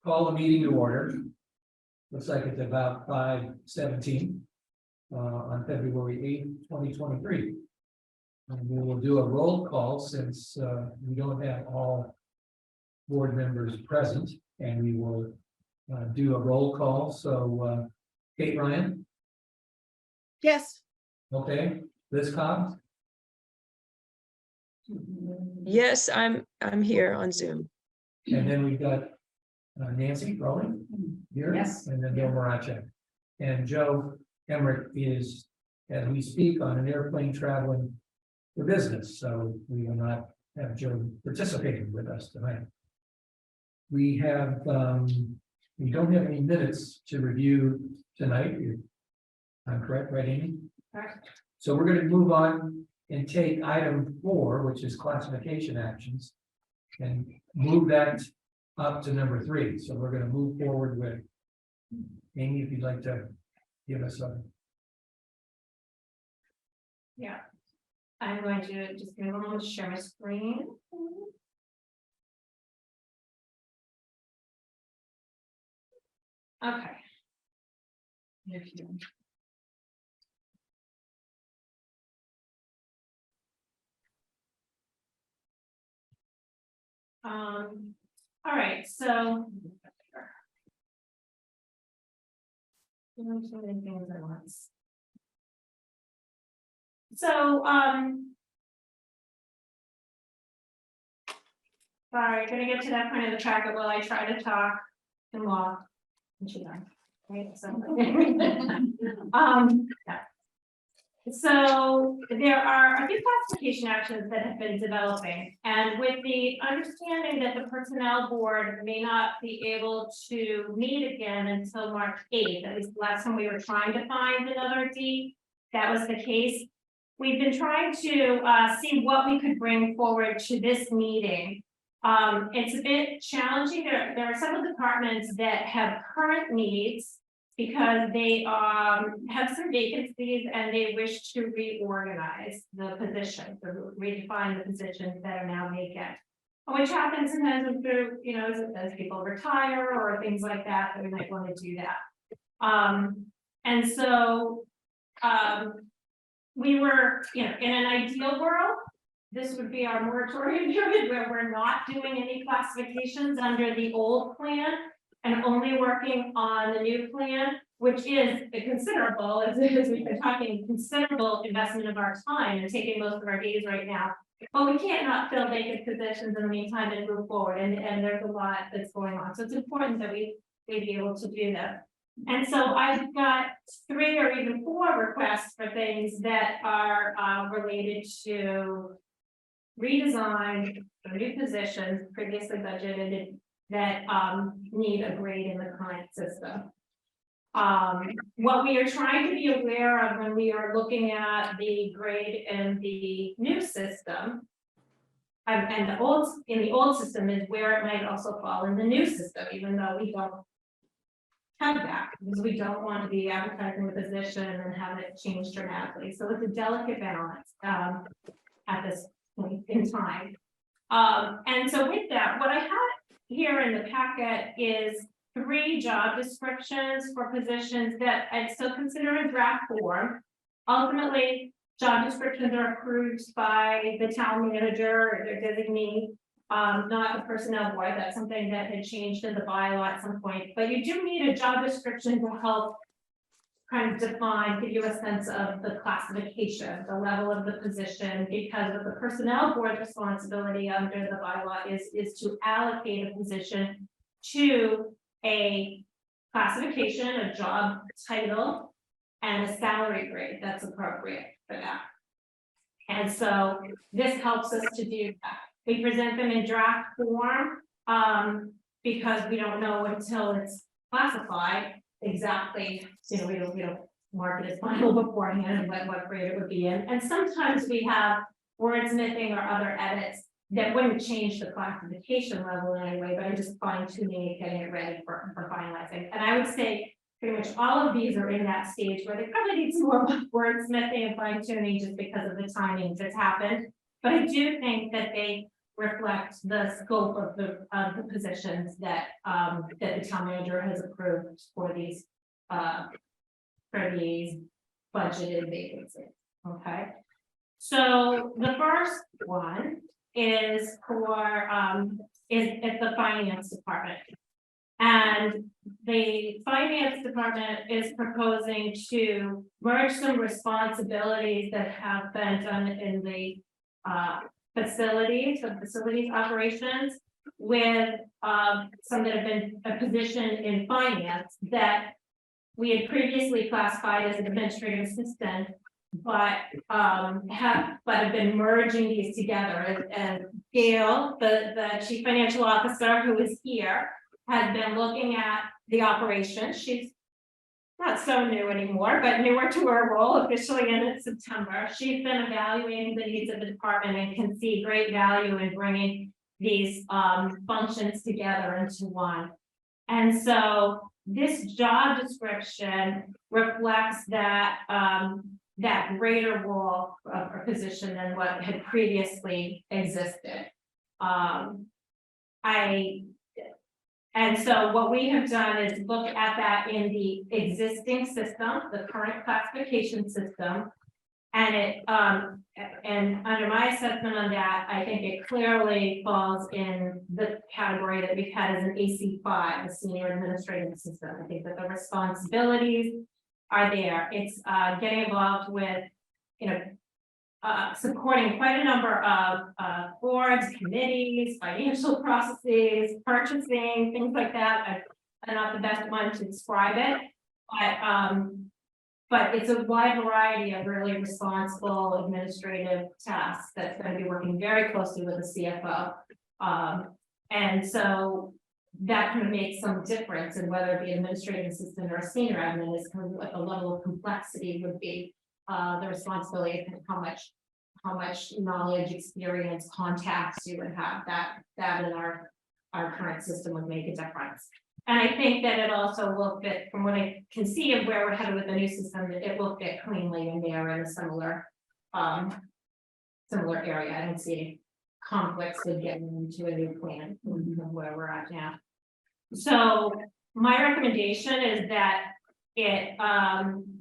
Call the meeting to order. Looks like it's about 5:17 on February 8th, 2023. And we will do a roll call since we don't have all board members present, and we will do a roll call. So Kate Ryan, Yes. okay, Liz Cobbs, Yes, I'm here on Zoom. and then we've got Nancy Rowling here. Yes. And then Bill Marachek. And Joe Emmerich is, as we speak, on an airplane traveling for business, so we will not have Joe participating with us tonight. We have, we don't have any minutes to review tonight. I'm correct, right, Amy? Correct. So we're going to move on and take item 4, which is classification actions, and move that up to number 3. So we're going to move forward with Amy, if you'd like to give us a. Yeah. I'm going to just give a moment to share my screen. Okay. If you. All right, so. Doing so many things at once. So, sorry, gonna get to that point of the track while I try to talk and walk. And she done, right, so. Yeah. So there are a few classification actions that have been developing, and with the understanding that the personnel board may not be able to meet again until March 8th, at least the last time we were trying to find another D, that was the case. We've been trying to see what we could bring forward to this meeting. It's a bit challenging. There are several departments that have current needs because they have some vacancies and they wish to reorganize the positions, or redefine the positions that are now vacant. Which happens sometimes through, you know, as people retire or things like that, that we might want to do that. And so we were, you know, in an ideal world, this would be our moratorium period where we're not doing any classifications under the old plan and only working on the new plan, which is a considerable, as we've been talking, considerable investment of our time and taking most of our days right now. But we can't not fill vacant positions in the meantime and move forward. And there's a lot that's going on. So it's important that we be able to do that. And so I've got 3 or even 4 requests for things that are related to redesign for new positions previously budgeted that need a grade in the current system. What we are trying to be aware of when we are looking at the grade in the new system and the old system is where it might also fall in the new system, even though we don't have that, because we don't want to be advertising the position and have it change dramatically. So it's a delicate balance at this point in time. And so with that, what I have here in the packet is 3 job descriptions for positions that I'd still consider in draft form. Ultimately, job descriptions are approved by the town manager or their designee, not the personnel board. That's something that had changed in the bylaw at some point, but you do need a job description to help kind of define, give you a sense of the classification, the level of the position, because of the personnel board responsibility under the bylaw is to allocate a position to a classification, a job title, and a salary grade that's appropriate for that. And so this helps us to do that. We present them in draft form because we don't know until it's classified exactly, you know, we don't mark it as final beforehand and what grade it would be in. And sometimes we have wordsmithing or other edits that wouldn't change the classification level in any way, but I'm just fine tuning it, getting it ready for finalizing. And I would say pretty much all of these are in that stage where they probably need some more wordsmithing and fine tuning just because of the timing that's happened. But I do think that they reflect the scope of the positions that the town manager has approved for these budgeted vacancies. Okay. So the first one is for is at the finance department. And the finance department is proposing to merge some responsibilities that have been done in the facilities operations with some that have been a position in finance that we had previously classified as an administrative assistant, but have been merging these together. And Gail, the chief financial officer who is here, has been looking at the operation. She's not so new anymore, but newer to her role, officially in September. She's been evaluating the needs of the department and can see great value in bringing these functions together into one. And so this job description reflects that that greater role or position than what had previously existed. And so what we have done is look at that in the existing system, the current classification system. And it and under my assessment on that, I think it clearly falls in the category that we've had as an AC5, a senior administrative assistant. I think that the responsibilities are there. It's getting involved with, supporting quite a number of boards, committees, financial processes, purchasing, things like that. I'm not the best one to describe it, but it's a wide variety of really responsible administrative tasks that's going to be working very closely with the CFO. And so that kind of makes some difference in whether it be administrative assistant or a senior admin is kind of what the level of complexity would be. The responsibility of how much knowledge, experience, contacts you would have, that in our current system would make a difference. And I think that it also will fit, from what I can see of where we're headed with the new system, that it will fit cleanly in there in a similar area. I don't see conflicts with getting into a new plan of where we're at now. So my recommendation is that it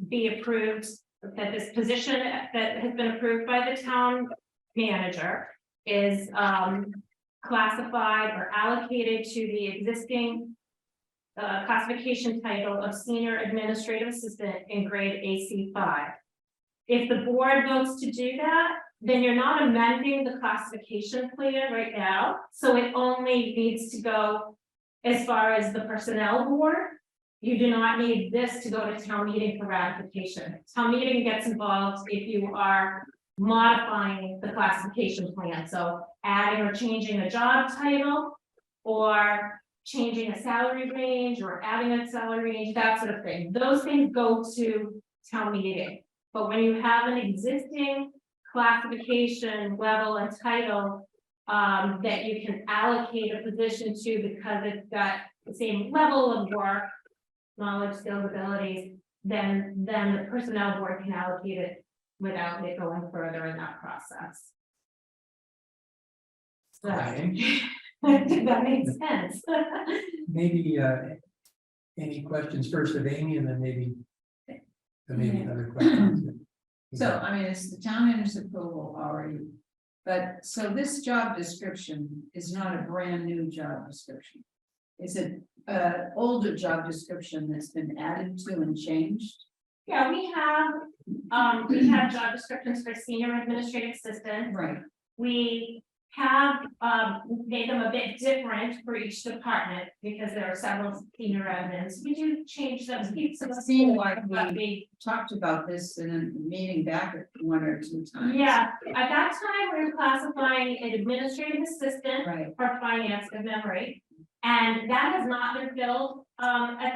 be approved, that this position that has been approved by the town manager is classified or allocated to the existing classification title of senior administrative assistant in grade AC5. If the board votes to do that, then you're not amending the classification plan right now. So it only needs to go as far as the personnel board. You do not need this to go to town meeting for ratification. Town meeting gets involved if you are modifying the classification plan. So adding or changing a job title, or changing a salary range, or adding a salary range, that sort of thing. Those things go to town meeting. But when you have an existing classification level and title that you can allocate a position to because it's got the same level of work, knowledge, skills, abilities, then the personnel board can allocate it without it going further in that process. So, did that make sense? Maybe any questions first of Amy, and then maybe other questions. So, I mean, it's the town manager's approval already, but so this job description is not a brand new job description. Is it an older job description that's been added to and changed? Yeah, we have job descriptions for senior administrative assistant. Right. We have made them a bit different for each department because there are several senior admins. We do change them. It seemed like we talked about this in a meeting back one or two times. Yeah, at that time, we were classifying an administrative assistant for finance of memory. And that has not been filled at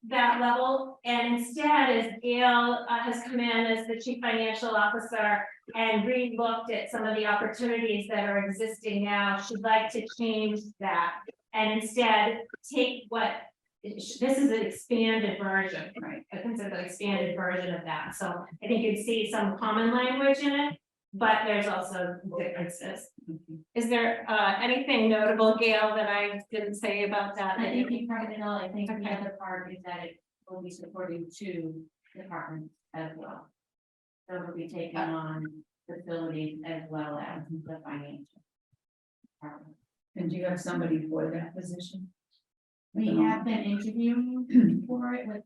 that level. And instead, as Gail has come in as the chief financial officer and re-looked at some of the opportunities that are existing now, she'd like to change that and instead take this is an expanded version, right? I consider the expanded version of that. So I think you'd see some common language in it, but there's also differences. Is there anything notable, Gail, that I didn't say about that? I think you covered it all. I think the Okay. other part is that it will be supporting two departments as well. So we'll be taking on facilities as well as the financial department. And do you have somebody for that position? We have been interviewing for it with,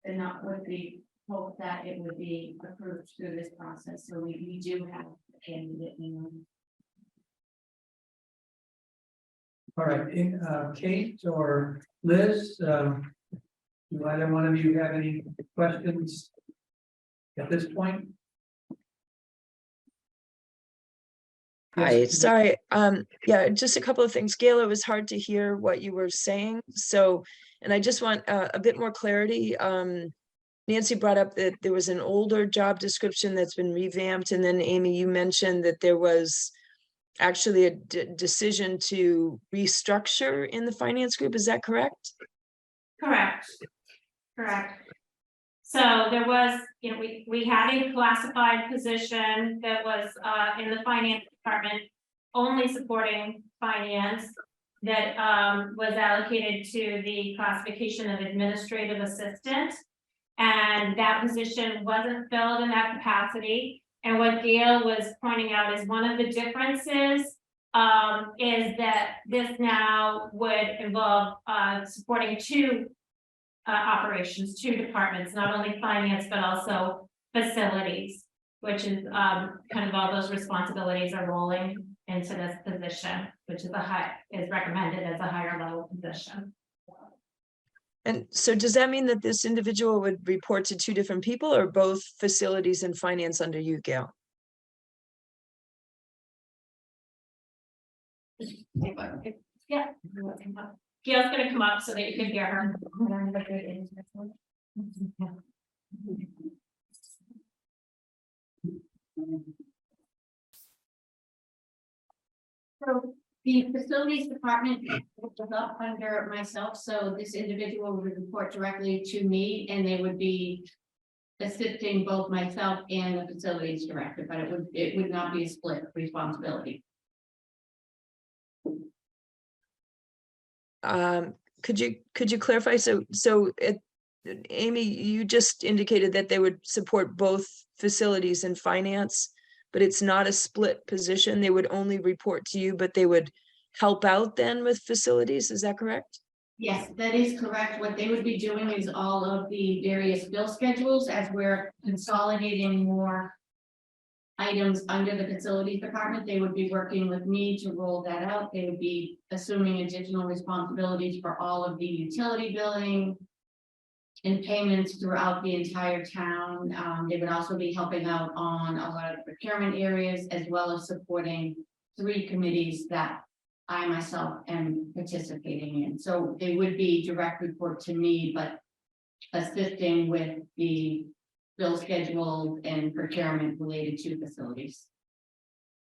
and not with the hope that it would be approved through this process. So we do have a candidate in. All right, Kate or Liz, do either one of you have any questions at this point? Hi, Yes. sorry. Yeah, just a couple of things. Gail, it was hard to hear what you were saying. So, and I just want a bit more clarity. Nancy brought up that there was an older job description that's been revamped. And then Amy, you mentioned that there was actually a decision to restructure in the finance group. Is that correct? Correct. So there was, you know, we had a classified position that was in the finance department, only supporting finance, that was allocated to the classification of administrative assistant. And that position wasn't filled in that capacity. And what Gail was pointing out is one of the differences is that this now would involve supporting two operations, two departments, not only finance, but also facilities, which is kind of all those responsibilities are rolling into this position, which is is recommended as a higher level position. And so does that mean that this individual would report to two different people or both facilities and finance under you, Gail? Yeah. Gail's gonna come up so that you can hear her. So the facilities department was up under myself, so this individual would report directly to me and they would be assisting both myself and the facilities director, but it would not be a split responsibility. Could you clarify? So Amy, you just indicated that they would support both facilities and finance, but it's not a split position. They would only report to you, but they would help out then with facilities. Is that correct? Yes, that is correct. What they would be doing is all of the various bill schedules as we're consolidating more items under the facilities department. They would be working with me to roll that out. They would be assuming additional responsibilities for all of the utility billing and payments throughout the entire town. They would also be helping out on a lot of procurement areas, as well as supporting 3 committees that I myself am participating in. So they would be direct report to me, but assisting with the bill schedule and procurement related to facilities.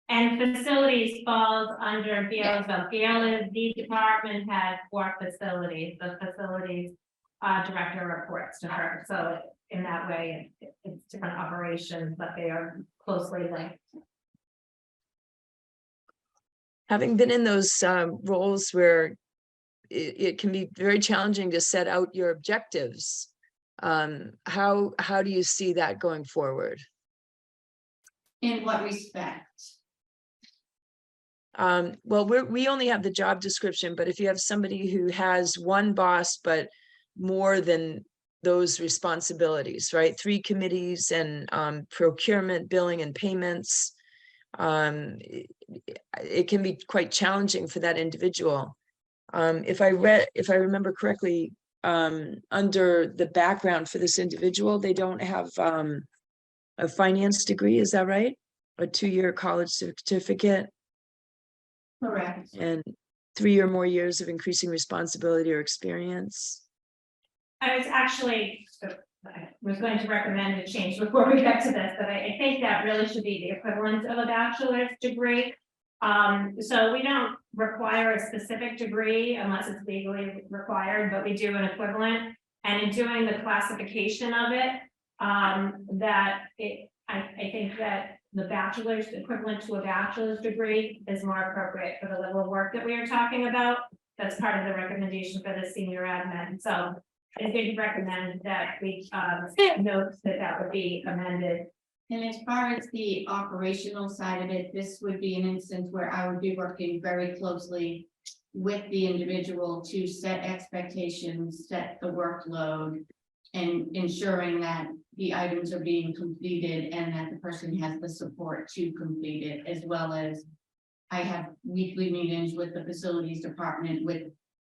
And facilities falls under Gail as well. Gail is the department head for facilities. The facilities director reports to her. So in that way, it's different operations, but they are closely linked. Having been in those roles where it can be very challenging to set out your objectives, how do you see that going forward? In what respect? Well, we only have the job description, but if you have somebody who has one boss, but more than those responsibilities, right? 3 committees and procurement, billing and payments, it can be quite challenging for that individual. If I remember correctly, under the background for this individual, they don't have a finance degree, is that right? A 2-year college certificate? Correct. And 3 or more years of increasing responsibility or experience? I was going to recommend a change before we get to this, but I think that really should be the equivalent of a bachelor's degree. So we don't require a specific degree unless it's legally required, but we do an equivalent. And in doing the classification of it, I think that the bachelor's equivalent to a bachelor's degree is more appropriate for the level of work that we are talking about. That's part of the recommendation for the senior admin. So I did recommend that we note that that would be amended. And as far as the operational side of it, this would be an instance where I would be working very closely with the individual to set expectations, set the workload, and ensuring that the items are being completed and that the person has the support to complete it, as well as I have weekly meetings with the facilities department. With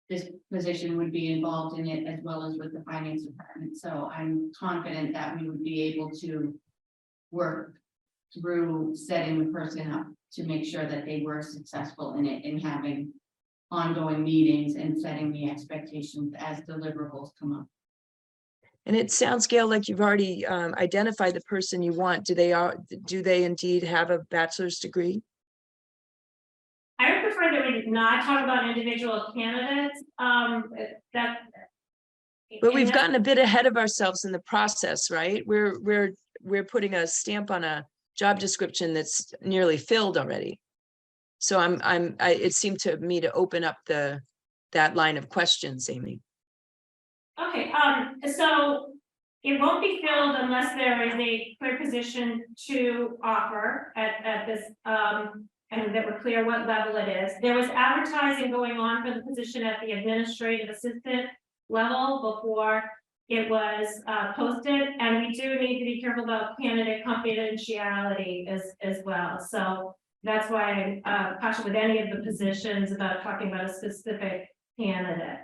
this position would be involved in it, as well as with the finance department. So I'm confident that we would be able to work through setting the person up to make sure that they were successful in it, and having ongoing meetings and setting the expectations as deliverables come up. And it sounds, Gail, like you've already identified the person you want. Do they indeed have a bachelor's degree? I would prefer that we not talk about individual candidates, that. But we've gotten a bit ahead of ourselves in the process, right? We're putting a stamp on a job description that's nearly filled already. So it seemed to me to open up that line of questions, Amy. Okay, so it won't be filled unless there is a clear position to offer at this, and that we're clear what level it is. There was advertising going on for the position at the administrative assistant level before it was posted, and we do need to be careful about candidate confidentiality as well. So that's why I'm cautious with any of the positions about talking about a specific candidate.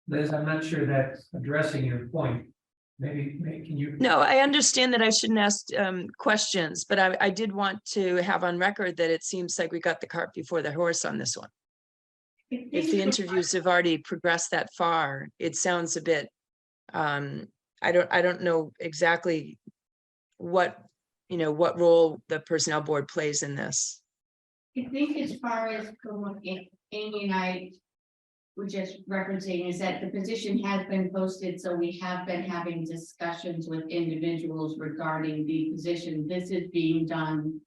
Liz, I'm not sure that's addressing your point. Maybe can you? No, I understand that I shouldn't ask questions, but I did want to have on record that it seems like we got the cart before the horse on this one. If the interviews have already progressed that far, it sounds a bit, I don't know exactly what role the personnel board plays in this. I think as far as what Amy and I were just referencing is that the position has been posted, so we have been having discussions with individuals regarding the position. This is being done,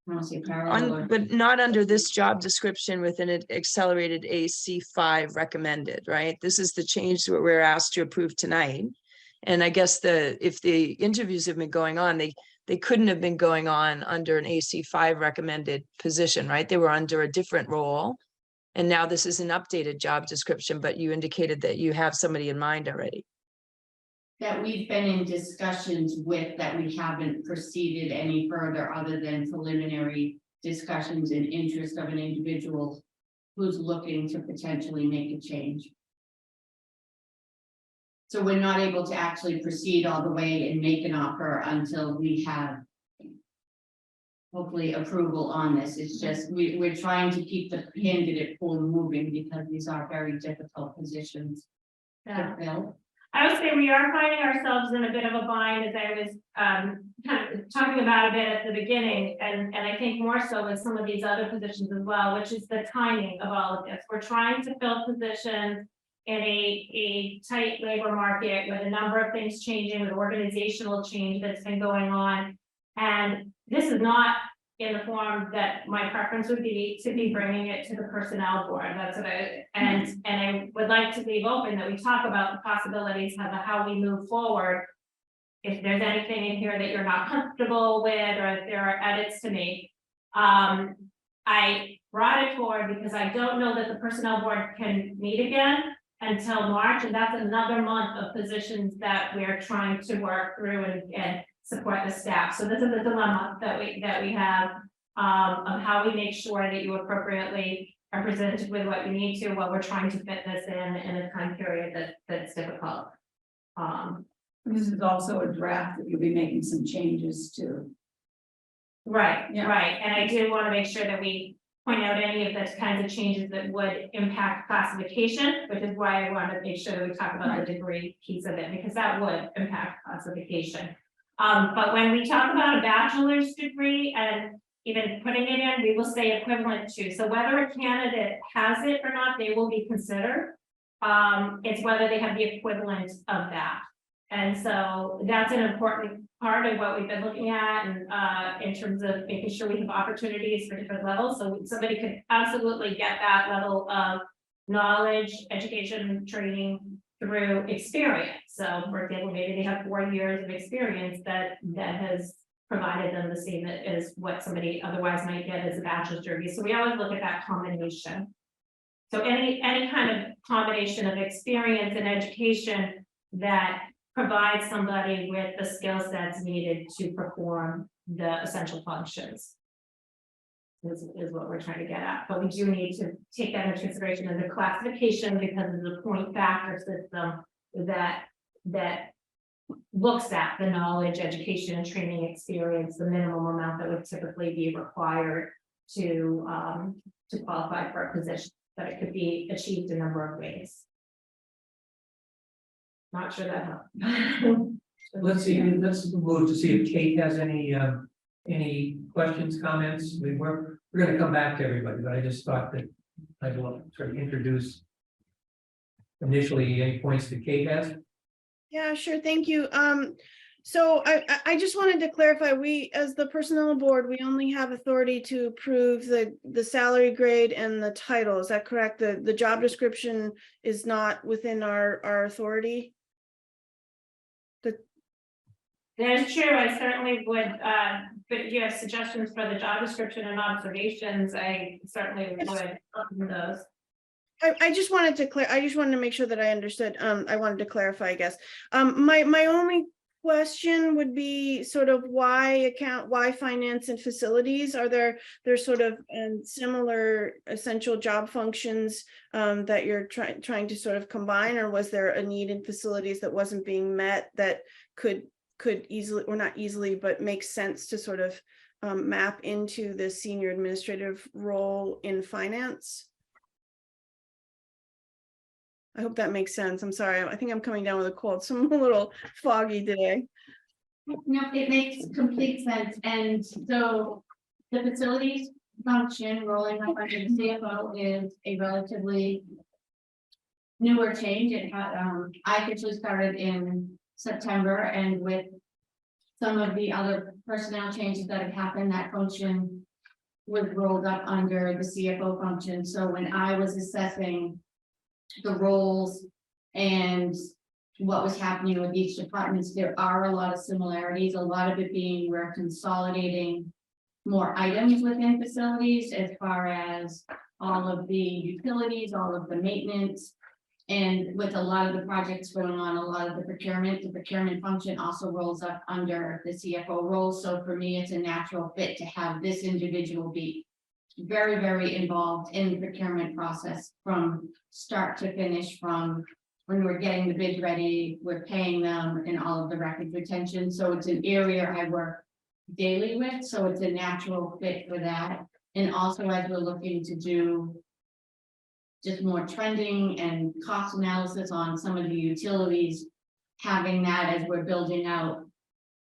I don't say parallel, But not under this job description with an accelerated AC5 recommended, right? This is the change that we're asked to approve tonight. And I guess if the interviews have been going on, they couldn't have been going on under an AC5 recommended position, right? They were under a different role. And now this is an updated job description, but you indicated that you have somebody in mind already. that we've been in discussions with, that we haven't proceeded any further other than preliminary discussions in interest of an individual who's looking to potentially make a change. So we're not able to actually proceed all the way and make an offer until we have hopefully approval on this. It's just, we're trying to keep the candidate pool moving because these are very difficult positions to fill. I would say we are finding ourselves in a bit of a bind, as I was kind of talking about a bit at the beginning, and I think more so with some of these other positions as well, which is the timing of all of this. We're trying to fill positions in a tight labor market with a number of things changing, with organizational change that's been going on. And this is not in the form that my preference would be to be bringing it to the personnel board. That's what and I would like to leave open that we talk about the possibilities of how we move forward. If there's anything in here that you're not comfortable with, or if there are edits to make. I brought it forward because I don't know that the personnel board can meet again until March, and that's another month of positions that we're trying to work through and support the staff. So this is a dilemma that we have of how we make sure that you appropriately are presented with what you need to while we're trying to fit this in a time period that's difficult. This is also a draft that you'll be making some changes to. Right, Yeah. right. And I do want to make sure that we point out any of the kinds of changes that would impact classification, which is why I want to make sure that we talk about the degree piece of it, because that would impact classification. But when we talk about a bachelor's degree and even putting it in, we will say equivalent to. So whether a candidate has it or not, they will be considered. It's whether they have the equivalent of that. And so that's an important part of what we've been looking at and in terms of making sure we have opportunities for different levels. So somebody could absolutely get that level of knowledge, education, training through experience. So for example, maybe they have 4 years of experience that has provided them the same as what somebody otherwise might get as a bachelor's degree. So we always look at that combination. So any kind of combination of experience and education that provides somebody with the skill sets needed to perform the essential functions is what we're trying to get at. But we do need to take that into consideration as a classification because of the point factor system that looks at the knowledge, education, and training experience, the minimum amount that would typically be required to qualify for a position, but it could be achieved a number of ways. Not sure that helped. Let's see, let's move to see if Kate has any questions, comments. We're gonna come back to everybody, but I just thought that I'd want to sort of introduce initially any points that Kate has. Yeah, sure. Thank you. So I just wanted to clarify, we, as the personnel board, we only have authority to approve the salary grade and the title. Is that correct? The job description is not within our authority? That is true. I certainly would, but if you have suggestions for the job description and observations, I certainly would welcome those. I just wanted to make sure that I understood. I wanted to clarify, I guess. My only question would be sort of why finance and facilities? Are there sort of similar essential job functions that you're trying to sort of combine, or was there a need in facilities that wasn't being met that could easily, or not easily, but makes sense to sort of map into the senior administrative role in finance? I hope that makes sense. I'm sorry. I think I'm coming down with a cold, so I'm a little foggy today. No, it makes complete sense. And so the facilities function rolling up under the CFO is a relatively newer change. It had, I actually started in September, and with some of the other personnel changes that have happened, that function was rolled up under the CFO function. So when I was assessing the roles and what was happening with each department, there are a lot of similarities, a lot of it being we're consolidating more items within facilities as far as all of the utilities, all of the maintenance. And with a lot of the projects going on, a lot of the procurement function also rolls up under the CFO role. So for me, it's a natural fit to have this individual be very, very involved in the procurement process from start to finish, from when we're getting the bid ready, we're paying them, and all of the record retention. So it's an area I work daily with, so it's a natural fit for that. And also, as we're looking to do just more trending and cost analysis on some of the utilities, having that as we're building out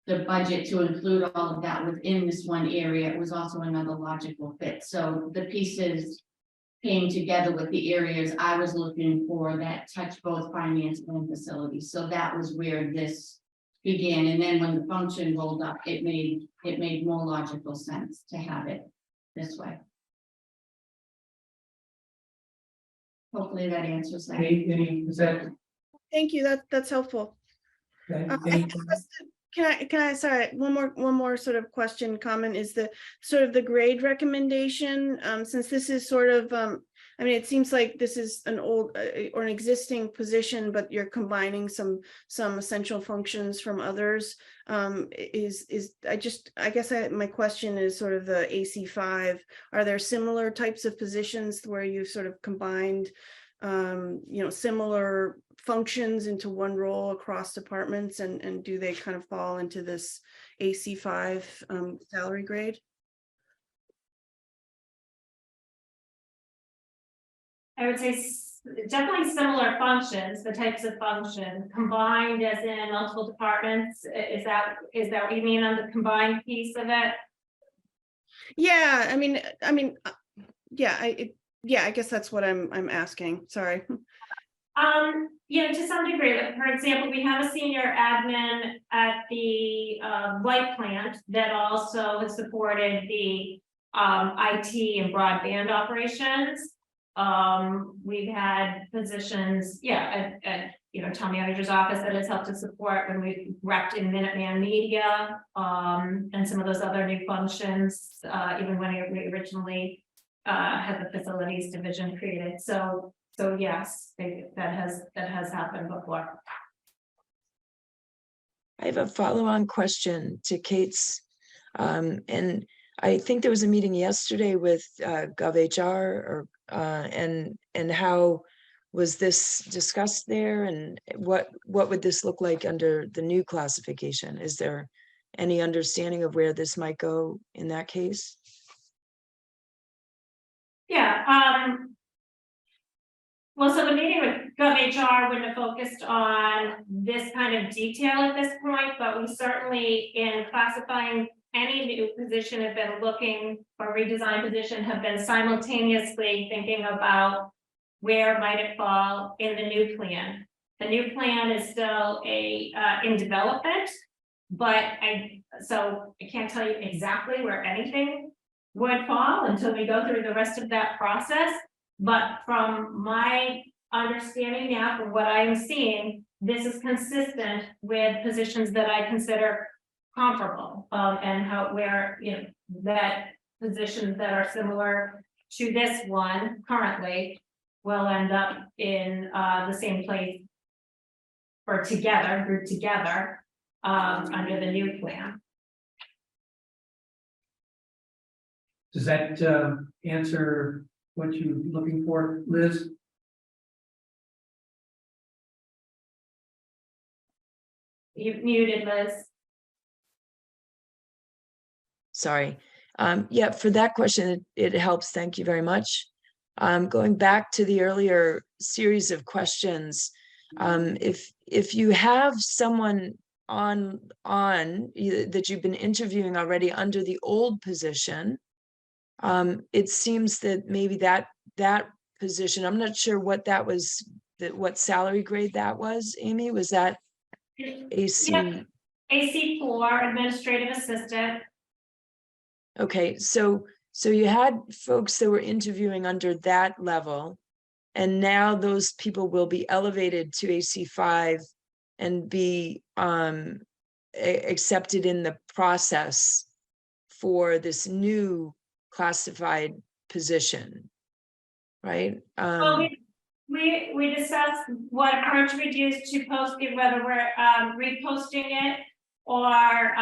the budget to include all of that within this one area was also another logical fit. So the pieces came together with the areas I was looking for that touch both finance and facilities. So that was where this began. And then when the function rolled up, it made more logical sense to have it this way. Hopefully that answers that. Is that Thank you. That's helpful. okay? Can I, sorry, one more sort of question, comment is the sort of the grade recommendation, since this is sort of, I mean, it seems like this is an old or an existing position, but you're combining some essential functions from others. I guess my question is sort of the AC5, are there similar types of positions where you've sort of combined, similar functions into one role across departments, and do they kind of fall into this AC5 salary grade? I would say definitely similar functions, the types of function combined as in multiple departments. Is that what you mean on the combined piece of it? Yeah, I mean, yeah, I guess that's what I'm asking. Sorry. Yeah, to some degree, like, for example, we have a senior admin at the light plant that also has supported the IT and broadband operations. We've had positions, at town manager's office that has helped to support when we repped in Minuteman Media, and some of those other new functions, even when we originally had the facilities division created. So yes, that has happened before. I have a follow-on question to Kate's. And I think there was a meeting yesterday with GovHR and how was this discussed there, and what would this look like under the new classification? Is there any understanding of where this might go in that case? Yeah, well, so the meeting with GovHR wouldn't have focused on this kind of detail at this point, but we certainly, in classifying any new position, have been looking for redesign position, have been simultaneously thinking about where might it fall in the new plan. The new plan is still in development, but I can't tell you exactly where anything would fall until we go through the rest of that process. But from my understanding now, from what I am seeing, this is consistent with positions that I consider comparable, and that positions that are similar to this one currently will end up in the same place or grouped together under the new plan. Does that answer what you're looking for, Liz? You've muted, Liz. Sorry. Yeah, for that question, it helps. Thank you very much. Going back to the earlier series of questions, if you have someone on that you've been interviewing already under the old position, it seems that maybe that position, I'm not sure what that was, what salary grade that was, Amy, was that AC? Yeah. AC4, administrative assistant. Okay, so you had folks that were interviewing under that level, and now those people will be elevated to AC5 and be accepted in the process for this new classified position, right? Well, we discussed what approach we'd use to post it, whether we're reposting it or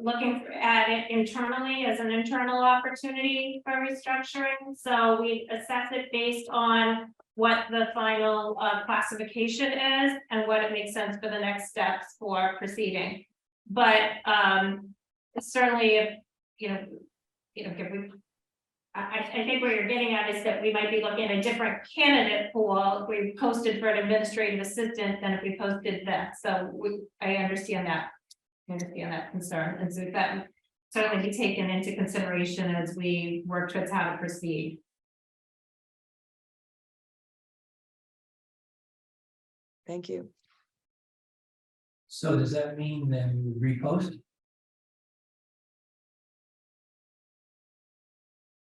looking at it internally as an internal opportunity for restructuring. So we assess it based on what the final classification is and what it makes sense for the next steps for proceeding. But certainly, if I think what you're getting at is that we might be looking at a different candidate pool if we posted for an administrative assistant than if we posted that. So I understand that. Concern, and so that certainly be taken into consideration as we work towards how to proceed. Thank you. So does that mean then you repost?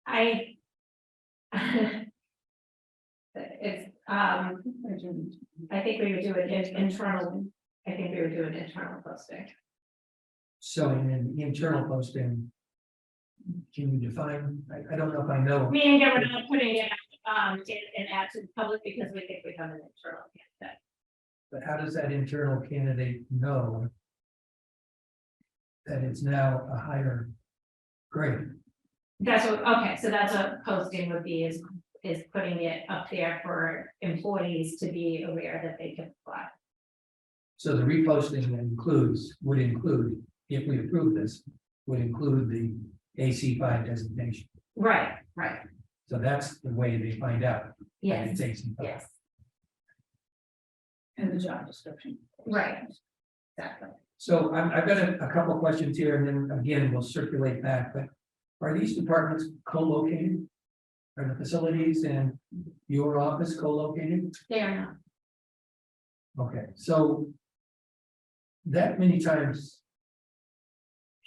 I think we would do it internal. I think we would do an internal posting. So in an internal posting, can you define? I don't know if I know. Meaning that we're not putting it in ad to the public because we think we have an internal candidate. But how does that internal candidate know that it's now a higher grade? That's what, okay, so that's what posting would be, is putting it up there for employees to be aware that they can apply. So the reposting would include, if we approve this, would include the AC5 designation. Right. So that's the way they find out. that Yes, It's AC5. yes, And the job description. right. Exactly. So I've got a couple questions here, and then again, we'll circulate back, but are these departments co-located? Are the facilities and your office co-located? They are not. Okay, so that many times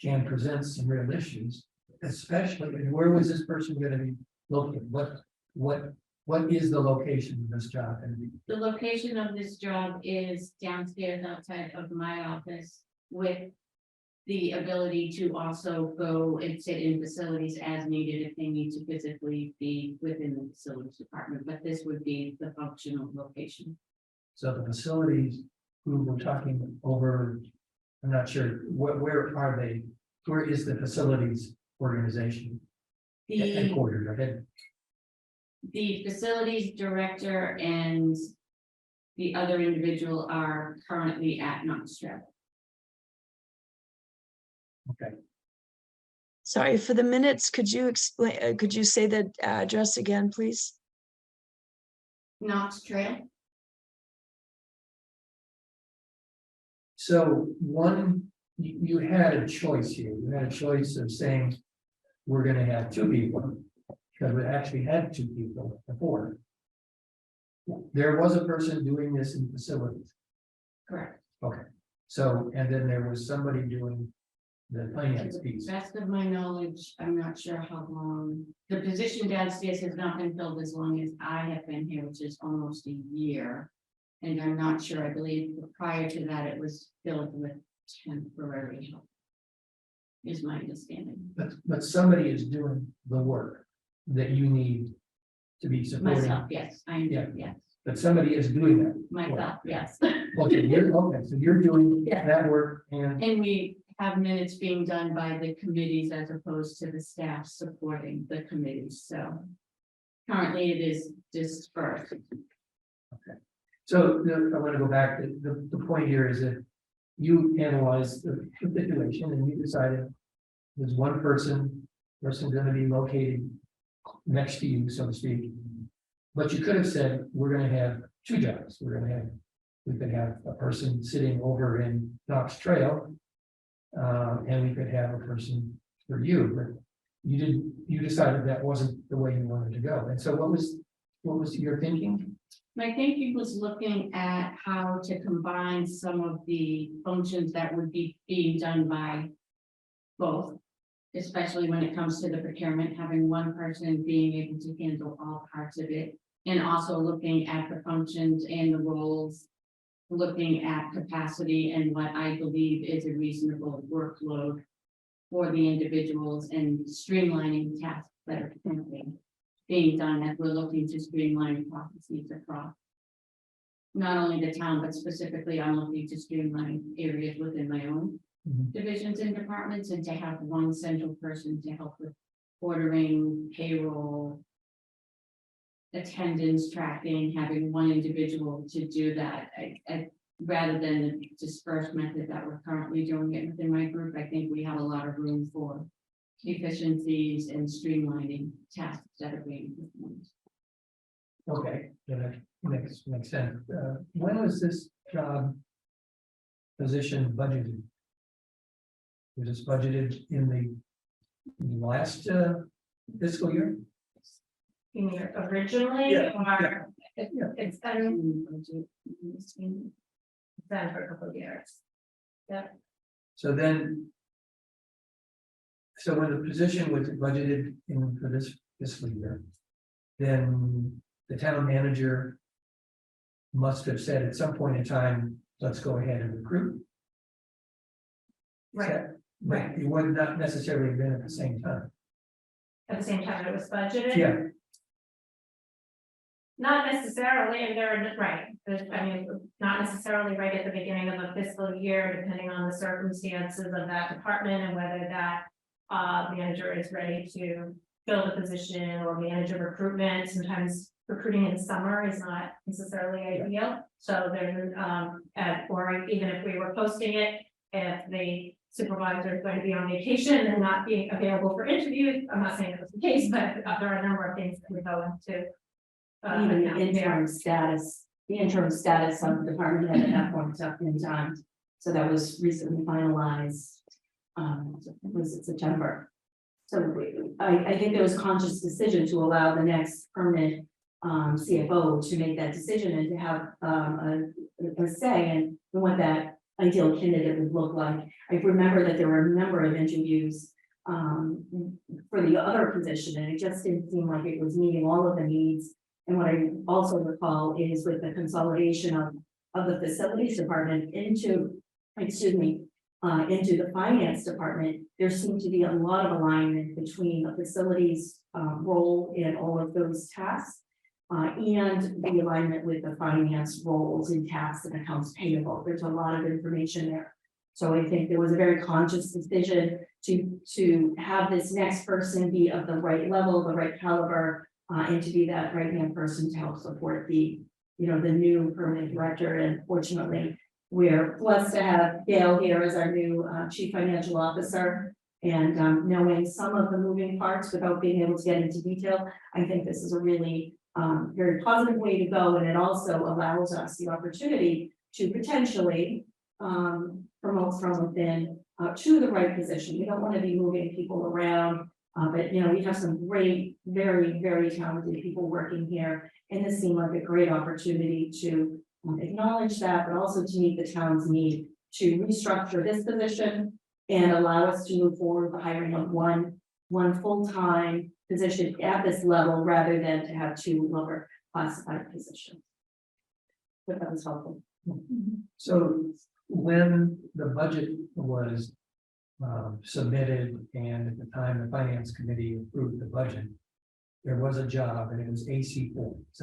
can present some real issues, especially, and where was this person gonna be located? What is the location of this job gonna be? The location of this job is downstairs outside of my office with the ability to also go and sit in facilities as needed if they need to physically be within the facilities department, but this would be the functional location. So the facilities who we're talking over, I'm not sure, where are they? Where is the facilities organization The, headquartered? Okay, the facilities director and the other individual are currently at Knoxville. okay. Sorry, for the minutes, could you explain, could you say the address again, please? Knox Trail. So you had a choice here. You had a choice of saying, we're gonna have two people, because we actually had two people before. There was a person doing this in facilities. Correct. Okay, so, and then there was somebody doing the To finance the piece. best of my knowledge, I'm not sure how long, the position downstairs has not been filled as long as I have been here, which is almost a year. And I'm not sure, I believe prior to that, it was filled with temporary help. Is my understanding. But somebody is doing the work that you need to be supporting. Myself, yes, I'm, Yeah. yes, But somebody is doing that. myself, yes. Okay, so you're doing Yeah. that work and, And we have minutes being done by the committees as opposed to the staff supporting the committees, so. Currently, it is dispersed. so I want to go back, the point here is that you analyzed the situation and you decided there's one person going to be located next to you, so to speak. But you could have said, we're going to have two jobs. We could have a person sitting over in Knox Trail. And we could have a person for you, but you decided that wasn't the way you wanted to go. And so what was your thinking? My thinking was looking at how to combine some of the functions that would be being done by both. Especially when it comes to the procurement, having one person being able to handle all parts of it. And also looking at the functions and the roles. Looking at capacity and what I believe is a reasonable workload. For the individuals and streamlining tasks that are currently being done as we're looking to streamline processes across. Not only the town, but specifically I'm looking to streamline areas within my own divisions and departments and to have one central person to help with ordering, payroll, attendance tracking, having one individual to do that. Rather than the dispersed method that we're currently doing it within my group, I think we have a lot of room for efficiencies and streamlining tasks that are being performed. Okay, that makes sense. When was this job position budgeted? Was this budgeted in the last fiscal year? You mean originally, Yeah, or yeah. it's been for a couple of years. Yeah, So then. So when the position was budgeted in for this fiscal year, then the town manager must have said at some point in time, let's go ahead and recruit. right, Right, it would not necessarily have been at the same time. at the same time it was budgeted. Yeah, Not necessarily, and they're right, I mean, not necessarily right at the beginning of a fiscal year, depending on the circumstances of that department and whether that. Manager is ready to fill the position or manage a recruitment. Sometimes recruiting in summer is not necessarily ideal. So then, or even if we were posting it, if the supervisor is going to be on vacation and not being available for interviews, I'm not saying that was the case, but there are a number of things that would go into. Even the interim status of the department head at that point in time. So that was recently finalized. Was it September? So I think there was conscious decision to allow the next permanent CFO to make that decision and to have a say in what that ideal candidate would look like. I remember that there were a number of interviews for the other position, and it just didn't seem like it was meeting all of the needs. And what I also recall is with the consolidation of the facilities department into, into the finance department, there seemed to be a lot of alignment between the facilities role in all of those tasks and the alignment with the finance roles in tasks and accounts payable. There's a lot of information there. So I think there was a very conscious decision to have this next person be of the right level, the right caliber, and to be that right-hand person to help support the new permanent director. And fortunately, we're blessed to have Gail here as our new chief financial officer. And knowing some of the moving parts without being able to get into detail, I think this is a really very positive way to go. And it also allows us the opportunity to potentially promote from within to the right position. We don't want to be moving people around, but we have some great, very, very talented people working here. And this seemed like a great opportunity to acknowledge that, but also to meet the town's need to restructure this position and allow us to move forward with the hiring of one full-time position at this level rather than to have two lower classified positions. But that was helpful. So when the budget was submitted and at the time the finance committee approved the budget, there was a job and it was AC4. Is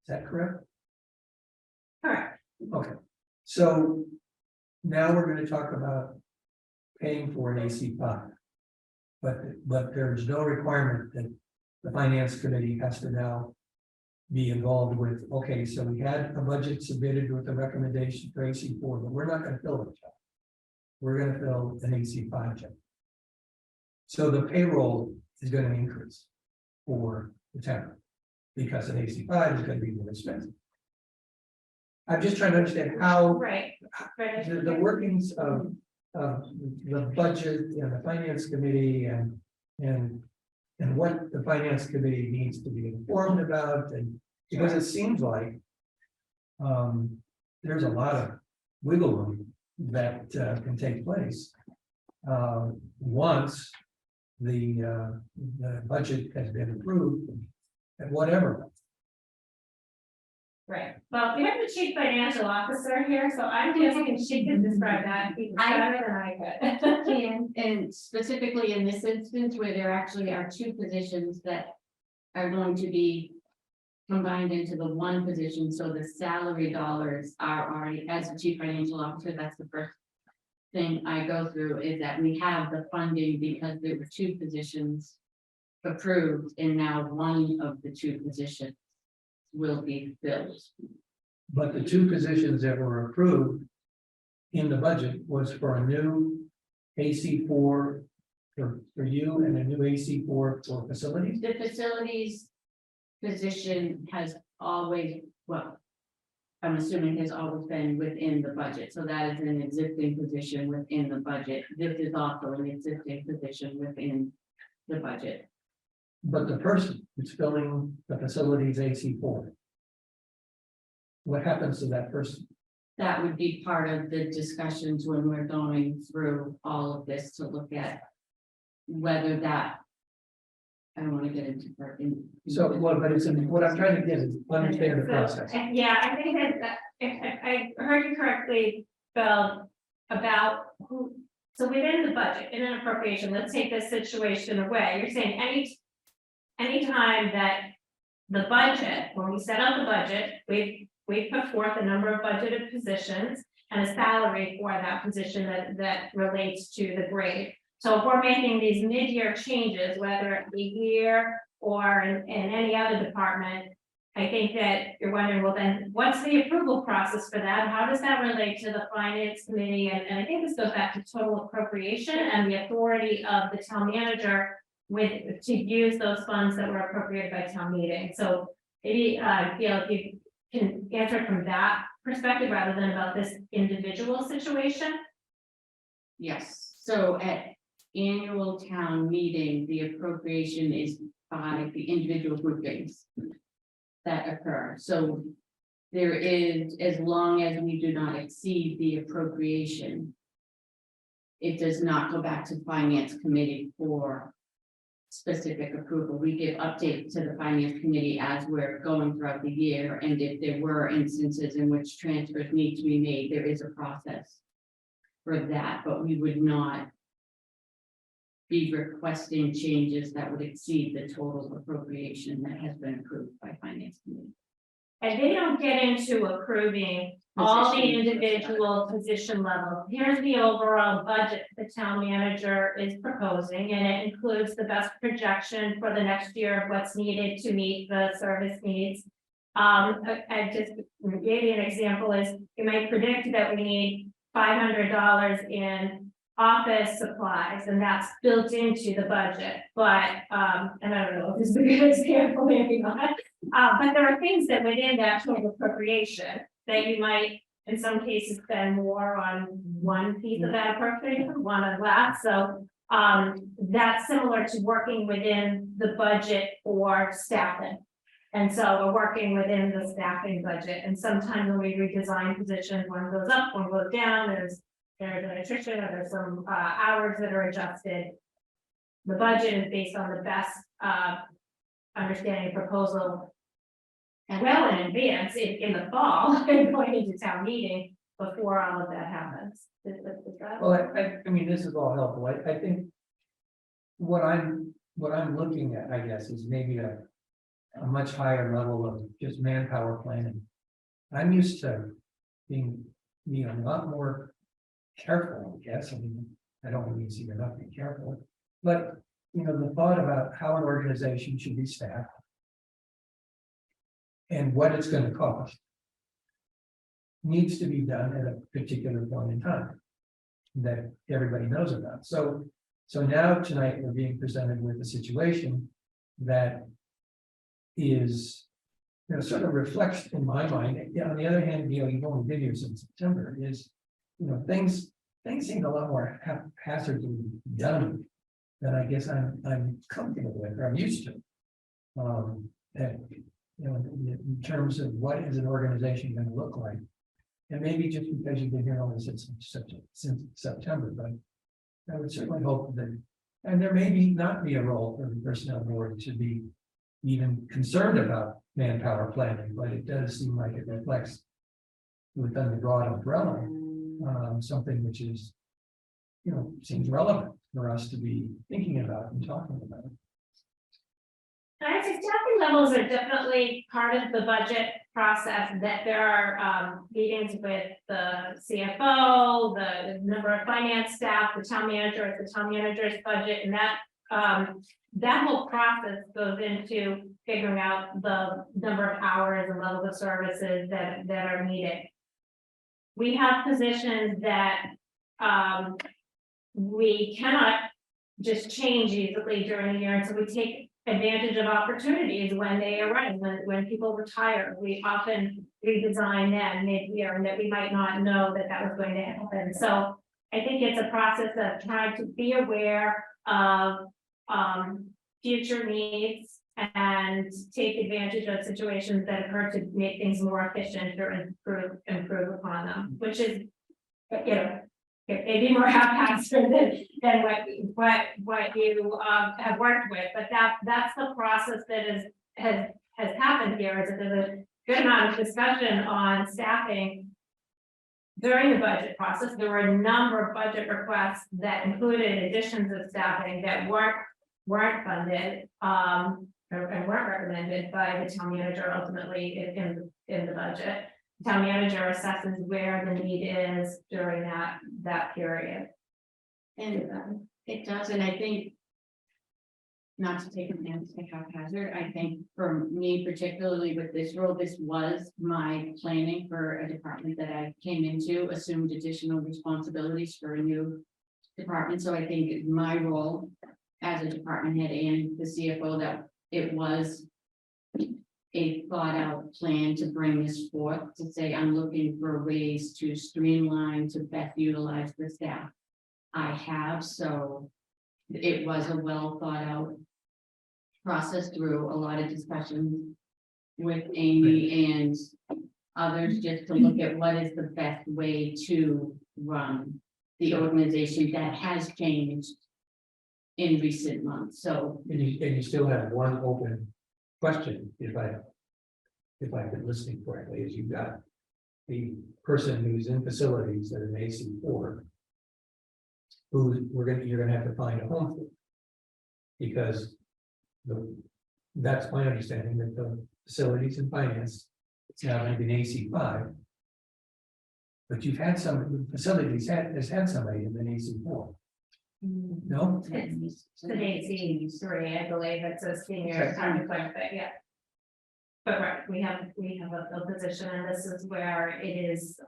that correct? Correct. Okay, so now we're going to talk about paying for an AC5. But there's no requirement that the finance committee has to now be involved with. Okay, so we had a budget submitted with a recommendation for AC4, but we're not going to fill the job. We're going to fill an AC5 job. So the payroll is going to increase for the town because an AC5 is going to be more expensive. I'm just trying to understand how Right. the workings of the budget and the finance committee and what the finance committee needs to be informed about, and because it seems like there's a lot of wiggle room that can take place once the budget has been approved at whatever. Right, well, we have the chief financial officer here, so I'm guessing she can describe that even better than I could. And specifically in this instance where there actually are two positions that are going to be combined into the one position, so the salary dollars are already, as the chief financial officer, that's the first thing I go through, is that we have the funding because there were two positions approved, and now one of the two positions will be filled. But the two positions that were approved in the budget was for a new AC4 for you and a new AC4 for facilities. The facilities position has always, well, I'm assuming has always been within the budget, so that is an existing position within the budget. This is also an existing position within the budget. But the person who's filling the facilities AC4, what happens to that person? That would be part of the discussions when we're going through all of this to look at whether that. I don't want to get into. So, well, but it's what I'm trying to get is understand the process. Yeah, I think that if I heard you correctly, Bill, about who, so within the budget, in an appropriation, let's take this situation away. You're saying anytime that the budget, when we set up the budget, we put forth a number of budgeted positions and a salary for that position that relates to the grade. So if we're making these mid-year changes, whether it be here or in any other department, I think that you're wondering, well, then what's the approval process for that? How does that relate to the finance committee? And I think this goes back to total appropriation and the authority of the town manager to use those funds that were appropriated by town meeting. So maybe, if you can answer it from that perspective rather than about this individual situation. Yes, so annual town meeting, the appropriation is by the individual groupings that occur. So there is, as long as we do not exceed the appropriation, it does not go back to finance committee for specific approval. We give updates to the finance committee as we're going throughout the year. And if there were instances in which transfers need to be made, there is a process for that, but we would not be requesting changes that would exceed the total appropriation that has been approved by finance committee. And they don't get into approving all the Position. individual position levels. Here's the overall budget the town manager is proposing, and it includes the best projection for the next year of what's needed to meet the service needs. I just gave you an example is you might predict that we need $500 in office supplies, and that's built into the budget, but, and I don't know if this is a good example, maybe not. But there are things that within that total appropriation that you might, in some cases, spend more on one piece of that appropriation, one of that, so. That's similar to working within the budget for staffing. And so we're working within the staffing budget, and sometimes when we redesign positions, one goes up, one goes down, there's an attrition, or there's some hours that are adjusted. The budget is based on the best understanding proposal. And well in advance, in the fall, and going into town meeting before all of that happens. Is that- Well, I mean, this is all helpful. I think what I'm looking at, I guess, is maybe a much higher level of just manpower planning. I'm used to being a lot more careful, I guess. I mean, I don't mean to you're not being careful, but the thought about how an organization should be staffed and what it's going to cost needs to be done at a particular point in time that everybody knows about. So now tonight we're being presented with a situation that is, sort of reflects in my mind. On the other hand, you've only been here since September. Is things seem a lot more haphazardly done than I guess I'm comfortable with or I'm used to. And in terms of what is an organization going to look like, and maybe just because you've been here only since September, but I would certainly hope that, and there may not be a role for the personnel board to be even concerned about manpower planning, but it does seem like it reflects within the broad umbrella, something which is, seems relevant for us to be thinking about and talking about. I think staffing levels are definitely part of the budget process, that there are meetings with the CFO, the number of finance staff, the town manager, the town manager's budget, and that whole process goes into figuring out the number of hours and levels of services that are needed. We have positions that we cannot just change easily during the year, and so we take advantage of opportunities when they arise. When people retire, we often redesign that mid-year, and that we might not know that was going to happen. So I think it's a process of trying to be aware of future needs and take advantage of situations that occur to make things more efficient or improve upon them, which is, maybe more haphazard than what you have worked with, but that's the process that has happened here. Is that there's a good amount of discussion on staffing during the budget process. There were a number of budget requests that included additions of staffing that weren't funded and weren't recommended by the town manager ultimately in the budget. Town manager assesses where the need is during that period. And it does, and I think, not to take advantage of haphazard, I think for me, particularly with this role, this was my planning for a department that I came into, assumed additional responsibilities for a new department. So I think my role as a department head and the CFO, that it was a thought out plan to bring this forth, to say, I'm looking for ways to streamline, to best utilize the staff I have. So it was a well thought out process through a lot of discussions with Amy and others, just to look at what is the best way to run the organization that has changed in recent months. So And you still have one open question, if I've been listening correctly, is you've got the person who's in facilities that are an AC4, who you're gonna have to find a home for. Because that's my understanding, that the facilities and finance, it's now gonna be an AC5. But you've had has had somebody in an AC4, no? It's the AC3, I believe, it's a senior time clerk, but yeah. But right, we have a position, and this is where it is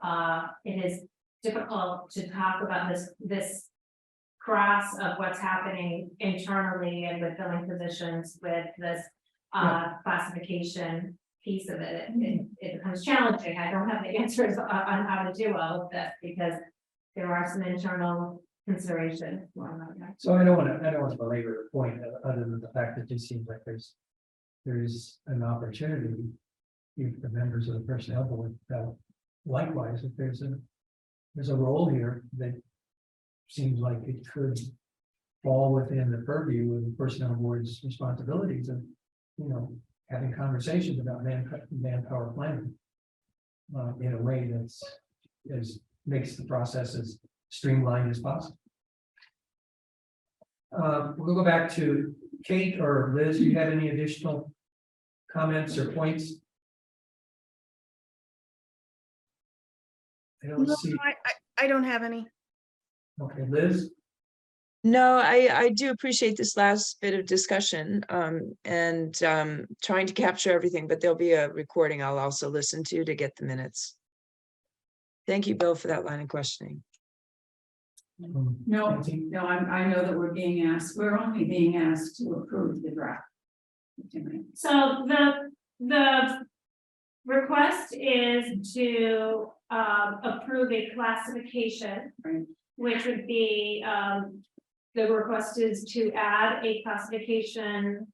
difficult to talk about this cross of what's happening internally and with filling positions with this classification piece of it. It becomes challenging. I don't have the answers on how to do all of this, because there are some internal considerations. So I don't want to belabor the point, other than the fact that it just seems like there's an opportunity. If the members of the personnel board felt likewise, if there's a role here that seems like it could fall within the purview of the personnel board's responsibilities of, having conversations about manpower planning in a way makes the process as streamlined as possible. We'll go back to Kate or Liz. Do you have any additional comments or points? I don't No, see. I don't have any. Okay, Liz. No, I do appreciate this last bit of discussion, and trying to capture everything, but there'll be a recording I'll also listen to get the minutes. Thank you, Bill, for that line of questioning. No, I know that we're only being asked to approve the draft. So the request is to approve a classification, Right. which would be the request is to add a classification.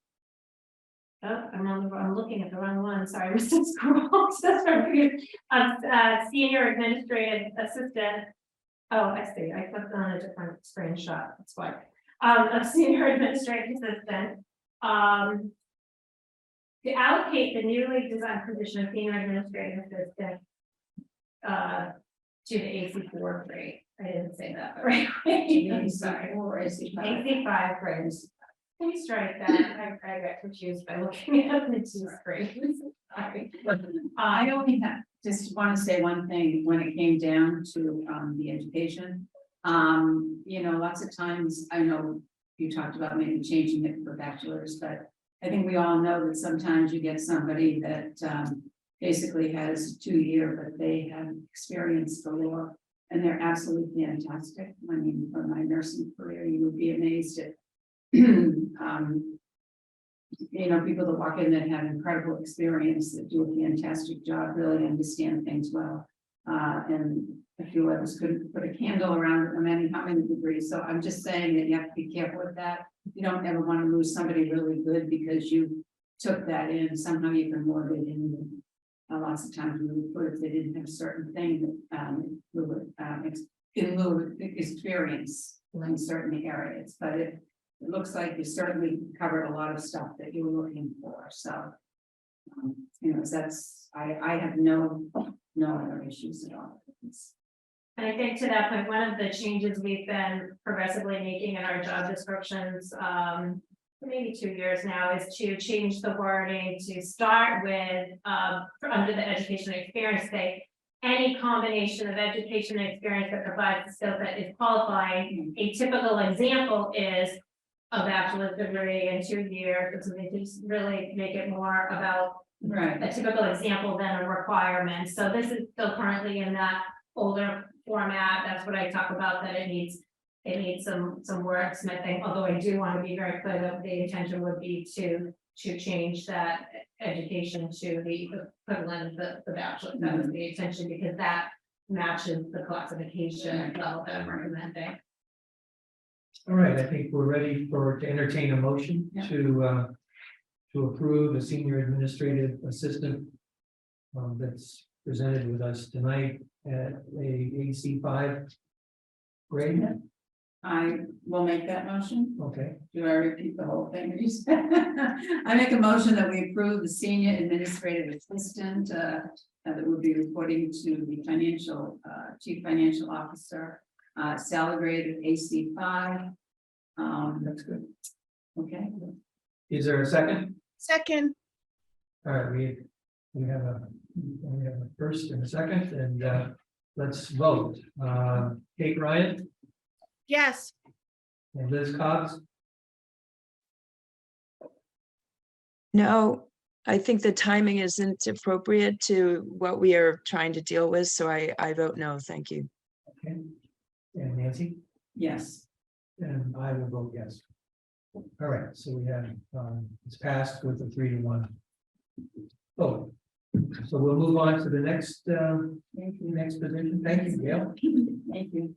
Oh, I'm looking at the wrong one. Sorry, Mr. Scroll. Senior administrative assistant. Oh, I see. I clicked on a different screenshot. That's why. A senior administrative assistant. To allocate the newly designed position of senior administrative assistant to the AC4 grade. I didn't say that the right way. I'm sorry. AC5 grade. Please strike that. I got confused by looking at the two screens. Sorry. I only just want to say one thing when it came down to the education. Lots of times, I know you talked about maybe changing it for bachelor's, but I think we all know that sometimes you get somebody that basically has 2-year, but they have experience galore, and they're absolutely fantastic. I mean, from my nursing career, you would be amazed at people that walk in that have incredible experience, that do a fantastic job, really understand things well. And a few of us couldn't put a candle around how many degrees. So I'm just saying that you have to be careful with that. You don't ever want to lose somebody really good because you took that in. Somehow you can mold it in. Lots of times we would put if they didn't have a certain thing that we would in lieu of experience in certain areas. But it looks like you certainly covered a lot of stuff that you were looking for. So that's I have no other issues at all. And I think to that point, one of the changes we've been progressively making in our job descriptions, maybe 2 years now, is to change the wording to start with, under the education experience, say, any combination of education and experience that provides the skill set is qualifying. A typical example is a bachelor's degree in 2 years, so they just really make it more about a typical example than a requirement. So this is still currently in that older format. That's what I talk about, that it needs some wordsmithing, although I do want to be very clear that the intention would be to change that education to the equivalent of the bachelor. That was the intention, because that matches the classification level that I'm recommending. All right, I think we're ready to entertain a motion Yeah. to approve a senior administrative assistant that's presented with us tonight at a AC5 grade. I will make that motion. Okay, Do I repeat the whole thing? I make a motion that we approve the senior administrative assistant that would be reporting to the chief financial officer, salary grade of AC5. that's good. Okay. Is there a second? Second, All right, we have a first and a second, and let's vote. Kate Ryan yes. and Liz Cobbs. No, I think the timing isn't appropriate to what we are trying to deal with, so I vote no, thank you. Okay, and Nancy, Yes. and I will vote yes. All right, so we have, it's passed with a 3-1 vote. So we'll move on to the next position. Thank you, Gail. Thank you.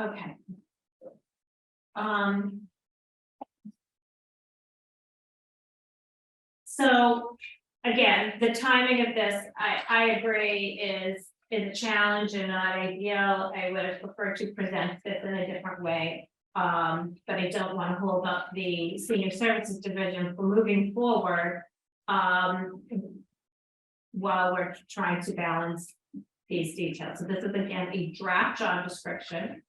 Okay. So, again, the timing of this, I agree is a challenge and not ideal. I would have preferred to present this in a different way. But I don't want to hold up the senior services division from moving forward. While we're trying to balance these details. So this is again a draft job description.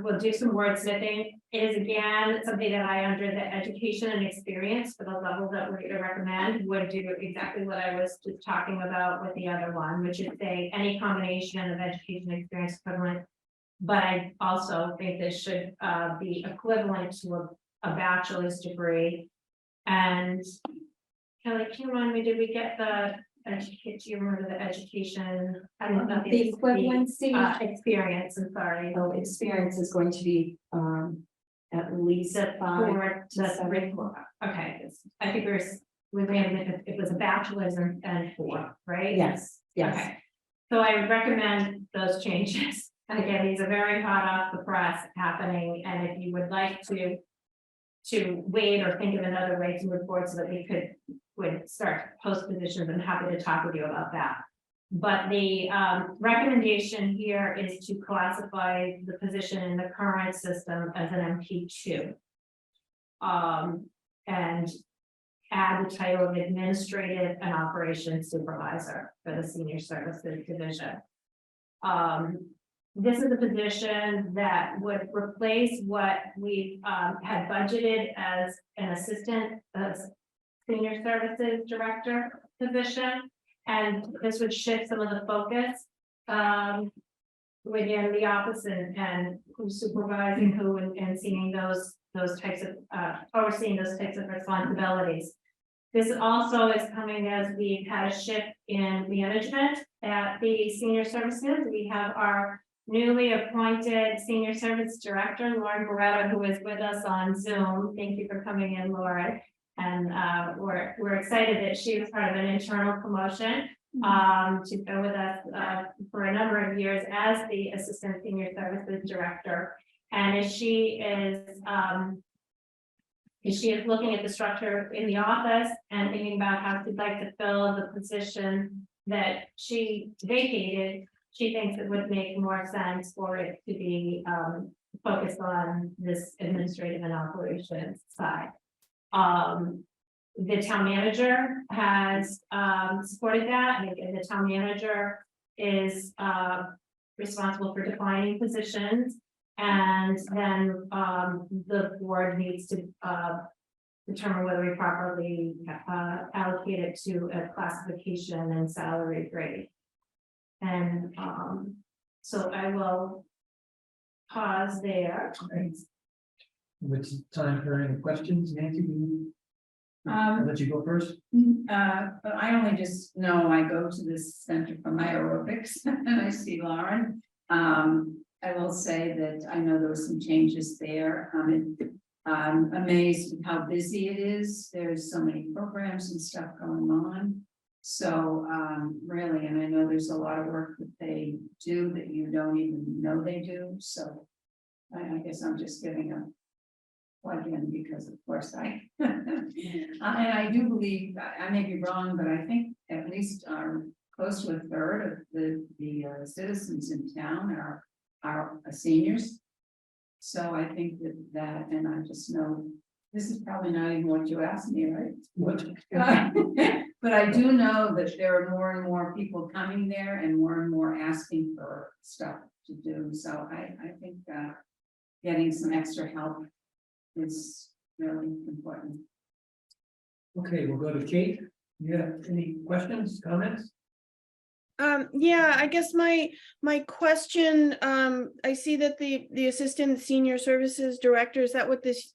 We'll do some wordsmithing. It is again something that I, under the education and experience for the level that we're going to recommend, would do exactly what I was just talking about with the other one, which is say any combination of education experience equivalent. But I also think this should be equivalent to a bachelor's degree. And Kelly, can you remind me, did we get the educate, do you remember the education? I don't know. The equivalency. Experience, I'm sorry. So experience is going to be at least 5 Four to to 7. 3, 4. Okay, I think we landed, it was a bachelor's and 4, right? Yes, yes. Okay, so I would recommend those changes. And again, these are very hot off the press happening, and if you would like to wait or think of another way to move forward so that we would start post positions, I'm happy to talk with you about that. But the recommendation here is to classify the position in the current system as an MP2. And add the title of administrative and operations supervisor for the senior services division. This is a position that would replace what we had budgeted as an assistant senior services director position. And this would shift some of the focus within the office and who's supervising who and seeing those types of overseeing those types of responsibilities. This also is coming as we've had a shift in management at the senior services. We have our newly appointed senior service director, Lauren Beretta, who is with us on Zoom. Thank you for coming in, Lauren. And we're excited that she was part of an internal promotion to go with us for a number of years as the assistant senior services director. And as she is looking at the structure in the office and thinking about how she'd like to fill the position that she vacated, she thinks it would make more sense for it to be focused on this administrative and operations side. The town manager has supported that, and the town manager is responsible for defining positions, and then the board needs to determine whether we properly allocate it to a classification and salary grade. And so I will pause there. It's time for any questions. Nancy, I'll let you go first. I only just know I go to this center for my aerobics and I see Lauren. I will say that I know there were some changes there. I'm amazed at how busy it is. There's so many programs and stuff going on. So, really, and I know there's a lot of work that they do that you don't even know they do, so. I guess I'm just giving a plug in because of course and I do believe, I may be wrong, but I think at least close to a third of the citizens in town are seniors. So I think that, and I just know, this is probably not even what you asked me, right? What? But I do know that there are more and more people coming there and more asking for stuff to do, so I think getting some extra help is really important. Okay, we'll go to Kate. You have any questions, comments? Yeah, I guess my question, I see that the Assistant Senior Services Director, is that what this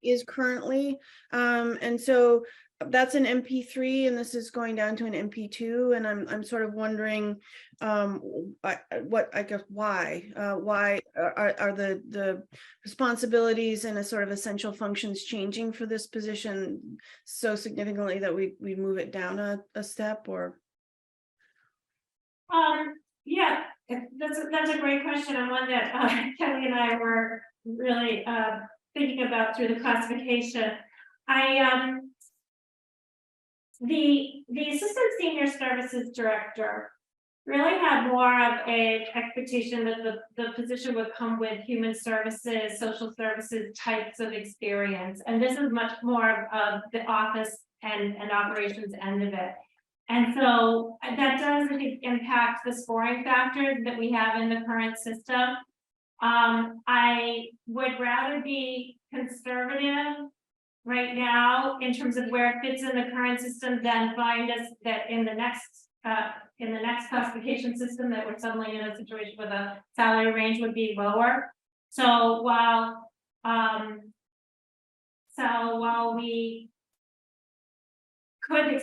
is currently? And so that's an MP3 and this is going down to an MP2, and I'm sort of wondering what, I guess, why are the responsibilities and a sort of essential functions changing for this position so significantly that we move it down a step, or? Yeah, that's a great question, and one that Kelly and I were really thinking about through the classification. The Assistant Senior Services Director really had more of a expectation that the position would come with human services, social services types of experience, and this is much more of the office and operations end of it. And so that does impact the scoring factors that we have in the current system. I would rather be conservative right now in terms of where it fits in the current system than find us that in the next classification system that we're suddenly in a situation where the salary range would be lower. So while we could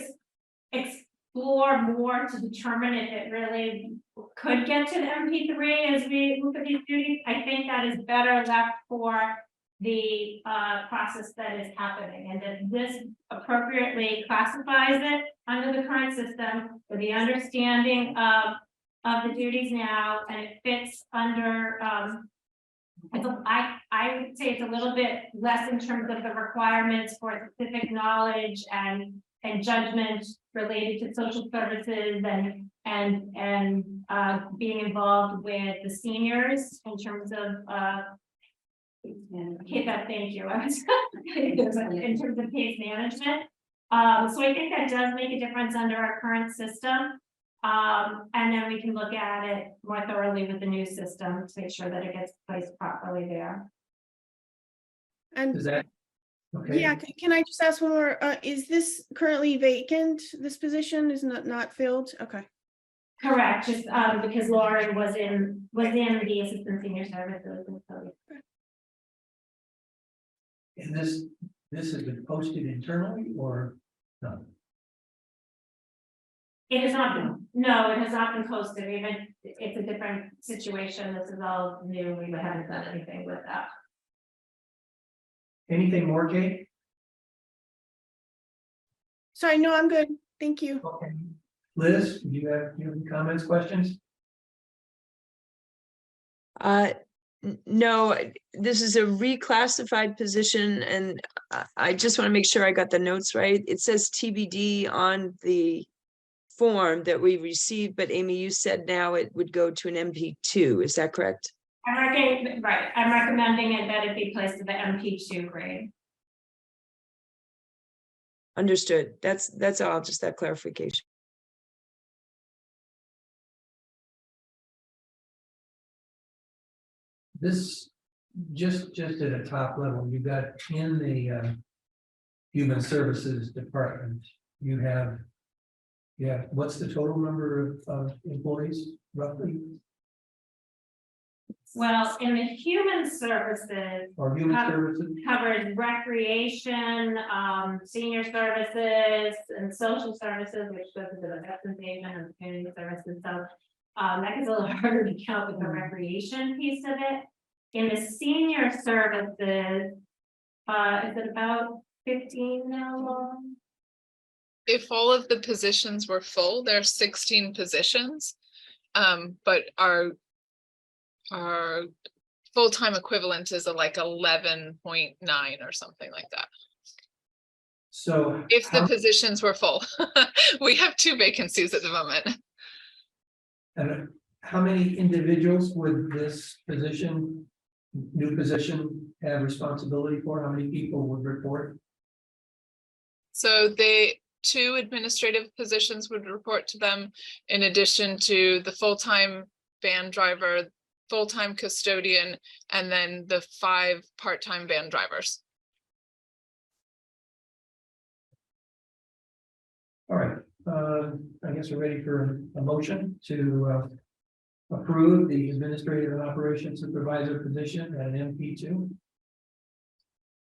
explore more to determine if it really could get to the MP3 as we look at these duties, I think that is better left for the process that is happening, and that this appropriately classifies it under the current system with the understanding of the duties now, and it fits under I would say it's a little bit less in terms of the requirements for specific knowledge and judgment related to social services and being involved with the seniors in terms of thank you. In terms of case management. So I think that does make a difference under our current system. And then we can look at it more thoroughly with the new system to make sure that it gets placed properly there. And Is that? Okay. yeah, can I just ask one more? Is this currently vacant? This position is not filled? Okay. Correct, just because Lauren was in the assistant senior services. And this has been posted internally or not? It has not been, no, it has not been posted, it's a different situation, this is all new, we haven't done anything with that. Anything more, Kate? Sorry, no, I'm good. Thank you. Okay. Liz, do you have any comments, questions? No, this is a reclassified position, and I just want to make sure I got the notes right. It says TBD on the form that we received, but Amy, you said now it would go to an MP2. Is that correct? I'm recommending it that it be placed at the MP2 grade. Understood. That's all, just that clarification. This, just at a top level, you got in the Human Services Department, you have, what's the total number of employees roughly? Well, in the human services, Or Human Services? covers recreation, senior services, and social services, which goes into the veterans agent and community services. So that gets a little harder to count with the recreation piece of it. In the senior services, is it about 15 now? if all of the positions were full, there are 16 positions. But our full-time equivalent is like 11.9 or something like that. So. If the how- positions were full, we have 2 vacancies at the moment. And how many individuals would this position, new position, have responsibility for? How many people would report? So 2 administrative positions would report to them, in addition to the full-time van driver, full-time custodian, and then the 5 part-time van drivers. All right, I guess we're ready for a motion to approve the administrative and operations supervisor position at MP2. Do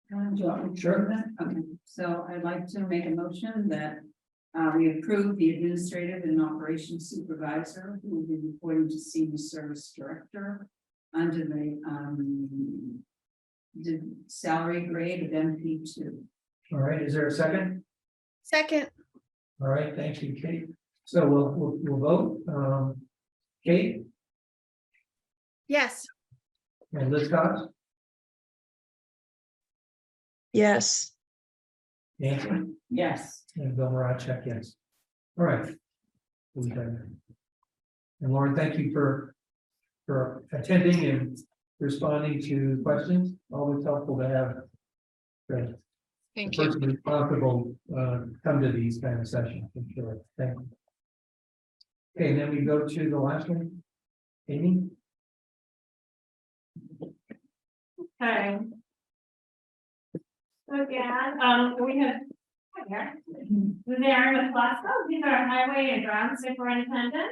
you want me to Sure. do that? Okay, so I'd like to make a motion that we approve the administrative and operations supervisor who will be reporting to senior service director under the salary grade of MP2. All right, is there a second? Second, All right, thank you, Kate. So we'll vote. Kate yes. and Liz Cox, Yes, Nancy, Yes. and Bill Marachek, yes. All right. We've done it. And Lauren, thank you for attending and responding to questions. Always helpful to have the Thank you. person responsible come to these kind of sessions, for sure. Thank you. Okay, then we go to the last one. Amy? Okay. So again, we have. Here. There with Glasgow, these are highway and ground superintendent.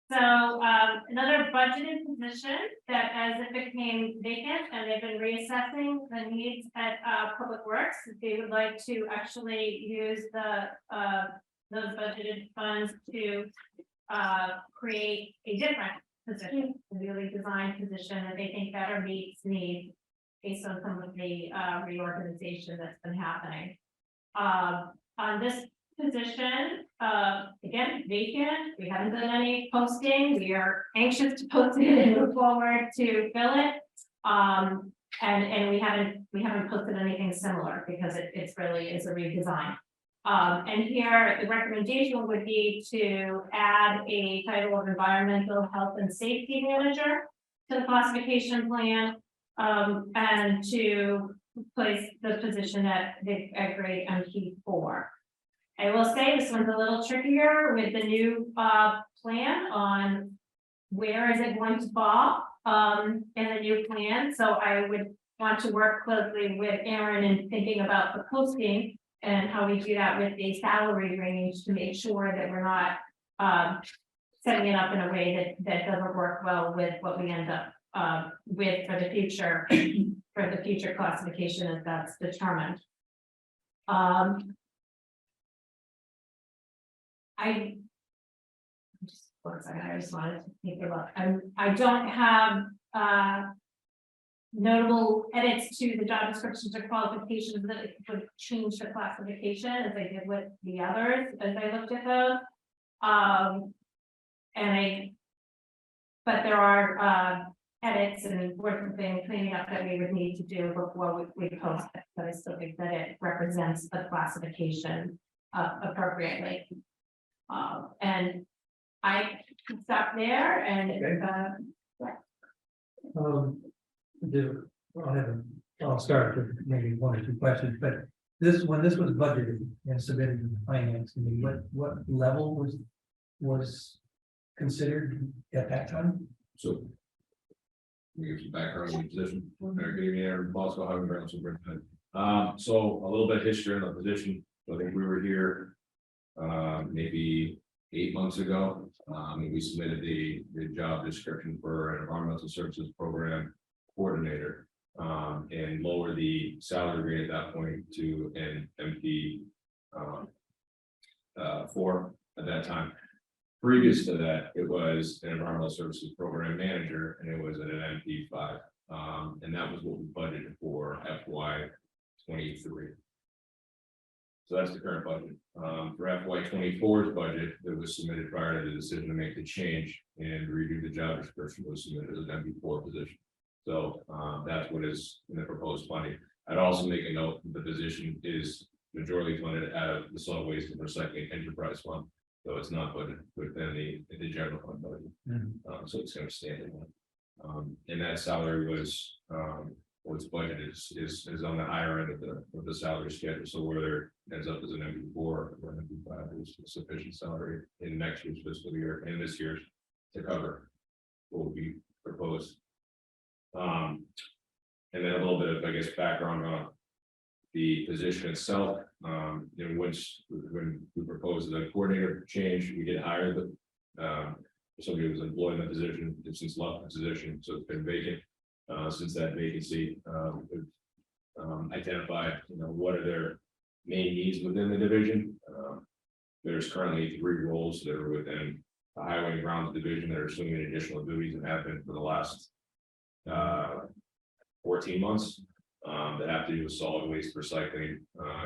So another budgeted position that as it became vacant and they've been reassessing the needs at Public Works, they would like to actually use those budgeted funds to create a different position, a really designed position that they think better meets needs based on some of the reorganization that's been happening. On this position, again, vacant, we haven't done any posting, we are anxious to post it and move forward to fill it. And we haven't posted anything similar because it's really is a redesign. And here the recommendation would be to add a title of environmental health and safety manager to the classification plan, and to place the position at grade MP4. I will say this one's a little trickier with the new plan on where is it going to fall in the new plan. So I would want to work closely with Aaron in thinking about the posting and how we do that with the salary range to make sure that we're not setting it up in a way that doesn't work well with what we end up with for the future classification as that's determined. I just wanted to take a look. I don't have notable edits to the job descriptions or qualifications that would change the classification as I did with the others as I looked at those. But there are edits and important things cleaning up that we would need to do before we post it, but I still think that it represents the classification appropriately. And I can stop there and I'll start with maybe 1 or 2 questions, but when this was budgeted and submitted to the finance committee, what level was considered at that time? So. We give some background on the position. Good evening, Aaron Bosco, Highway Ground Superintendent. So a little bit of history on the position. So I think we were here maybe 8 months ago. We submitted the job description for an environmental services program coordinator and lower the salary grade at that point to an MP 4 at that time. Previous to that, it was an environmental services program manager and it was at an MP 5. And that was what we budgeted for FY 23. So that's the current budget. For FY 24's budget that was submitted prior to the decision to make the change and redo the job description was submitted as an MP4 position. So that's what is in the proposed funding. I'd also make a note that the position is majority funded out of the solid waste and recycling enterprise fund. So it's not budgeted within the general fund budget. So it's going to stand in. And that salary was what's budgeted is on the higher end of the salary schedule. So where there ends up as an MP4 or an MP5 is sufficient salary in next year's fiscal year and this year's to cover what will be proposed. And then a little bit of, I guess, background on the position itself. In which when we proposed the coordinator change, we did hire somebody who was employed in the position, and since left the position, so it's been vacant. Since that vacancy, identify, what are their main needs within the division. There's currently 3 roles that are within the highway and grounds division that are assuming additional duties and have been for the last 14 months. That have to do with solid waste recycling,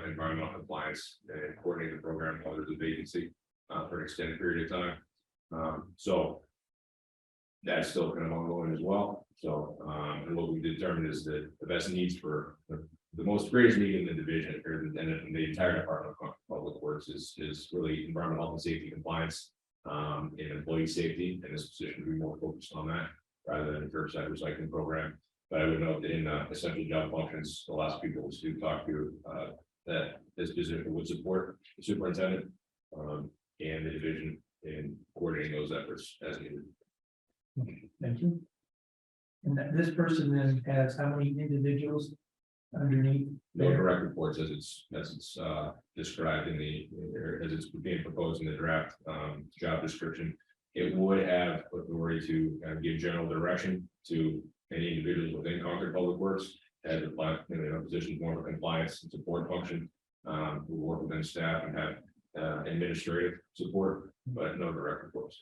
environmental compliance, and coordinate the program while there's a vacancy for an extended period of time. So that's still kind of ongoing as well. So and what we determined is that the best needs for the most greatest need in the division and in the entire Department of Public Works is really environmental health and safety compliance and employee safety, and this position to be more focused on that rather than a curbside recycling program. But I would note that in essential job functions, the last people to talk to that this position would support the superintendent and the division in coordinating those efforts as needed. Thank you. And this person then has how many individuals underneath? No direct reports as it's described as it's being proposed in the draft job description. It would have authority to give general direction to any individuals within Concord Public Works as a position more of a compliance and support function. Who work within staff and have administrative support, but no direct reports.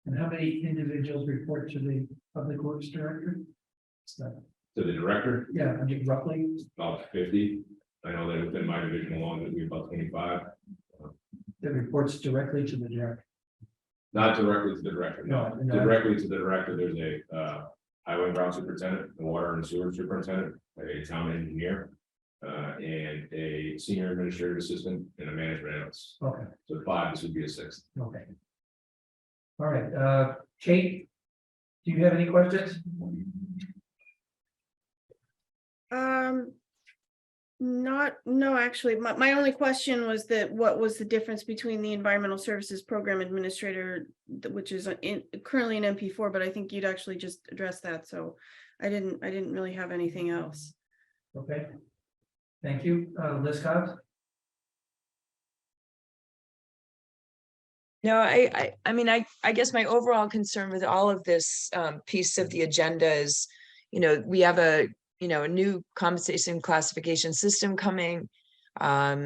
And how many individuals report to the Public Works Director? To the director, Yeah, I mean, roughly. about 50. I know that within my division alone, that we about 25. That reports directly to the director. Not directly to the director, no. No. Directly to the director, there's a highway and ground superintendent, a water and sewer superintendent, a town engineer, and a senior administrative assistant and a management analyst. Okay, So 5, this would be a 6th. okay. All right, Kate, do you have any questions? No, actually, my only question was that what was the difference between the environmental services program administrator, which is currently an MP4, but I think you'd actually just addressed that, so I didn't really have anything else. Okay. Thank you, Liz Cobbs. No, I mean, I guess my overall concern with all of this piece of the agenda is, we have a new compensation classification system coming. I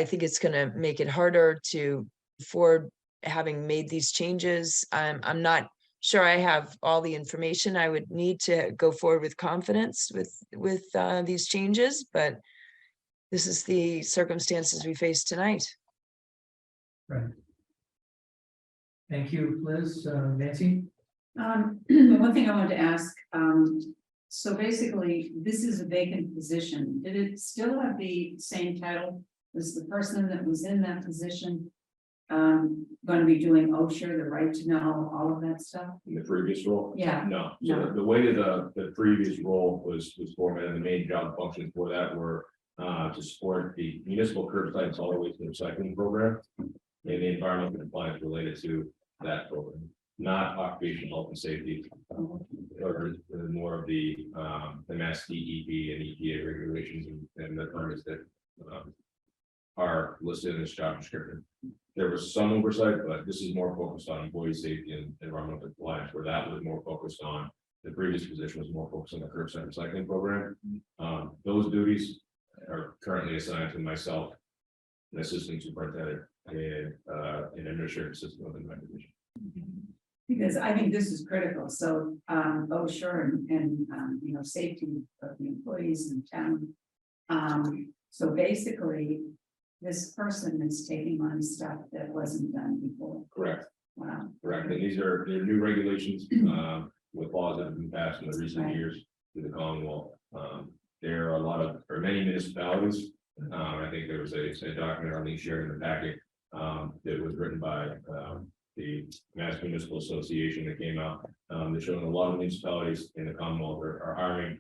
think it's going to make it harder to afford having made these changes. I'm not sure I have all the information I would need to go forward with confidence with these changes, but this is the circumstances we face tonight. Right. Thank you, Liz. Nancy? One thing I wanted to ask, so basically, this is a vacant position. Did it still have the same title? Was the person that was in that position going to be doing OSHA, the right to know, all of that stuff? In the previous role? Yeah. No, so the way that the previous role was formatted, the main job functions for that were to support the municipal curbside solid waste and recycling program and the environmental compliance related to that program, not occupational health and safety, or more of the Mass DEP and EPA regulations and the permits that are listed in this job description. There was some oversight, but this is more focused on employee safety and environmental compliance, where that was more focused on, the previous position was more focused on the curbside recycling program. Those duties are currently assigned to myself, an assistant superintendent, and an administrative assistant within my division. Because I think this is critical, so OSHA and safety of the employees in town So basically, this person is taking on stuff that wasn't done before. Correct. Wow. Correct, and they're new regulations, with laws that have been passed in the recent Right. years to the Commonwealth. There are a lot of, or many municipalities, I think there was a document on these shared in the packet. That was written by, the Mass Municipal Association that came out. They're showing a lot of municipalities in the Commonwealth are hiring,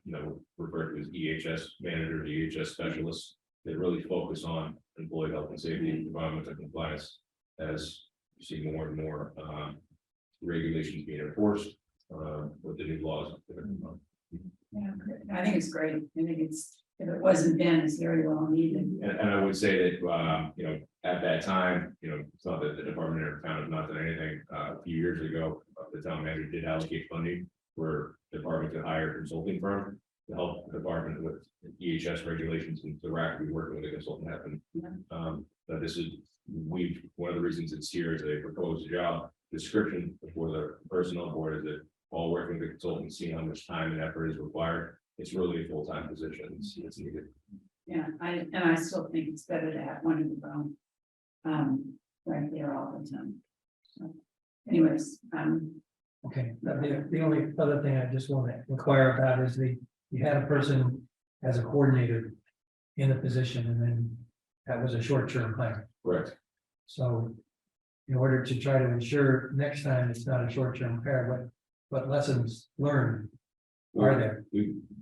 referred to as EHS managers, EHS specialists. That really focus on employee health and safety, environmental compliance, as you see more and more, regulations being enforced, with the new laws. Yeah, I think it's great. I think it's, if it wasn't then, it's very well needed. And I would say that, at that time, it's not that the department ever found it not done anything, a few years ago, the town manager did allocate funding for the department to hire a consulting firm to help the department with EHS regulations, and the RAC will be working with a consultant happen. But this is, one of the reasons it's here is a proposed job description before the personnel board is that while working with the consultant, seeing how much time and effort is required, it's really a full-time position. It's needed. Yeah, I still think it's better to have one of the own. Right there all the time. So anyways, Okay, the only other thing I just want to inquire about is you had a person as a coordinator in a position, and then that was a short-term plan. Correct. So in order to try to ensure next time it's not a short-term plan, what lessons learned are there?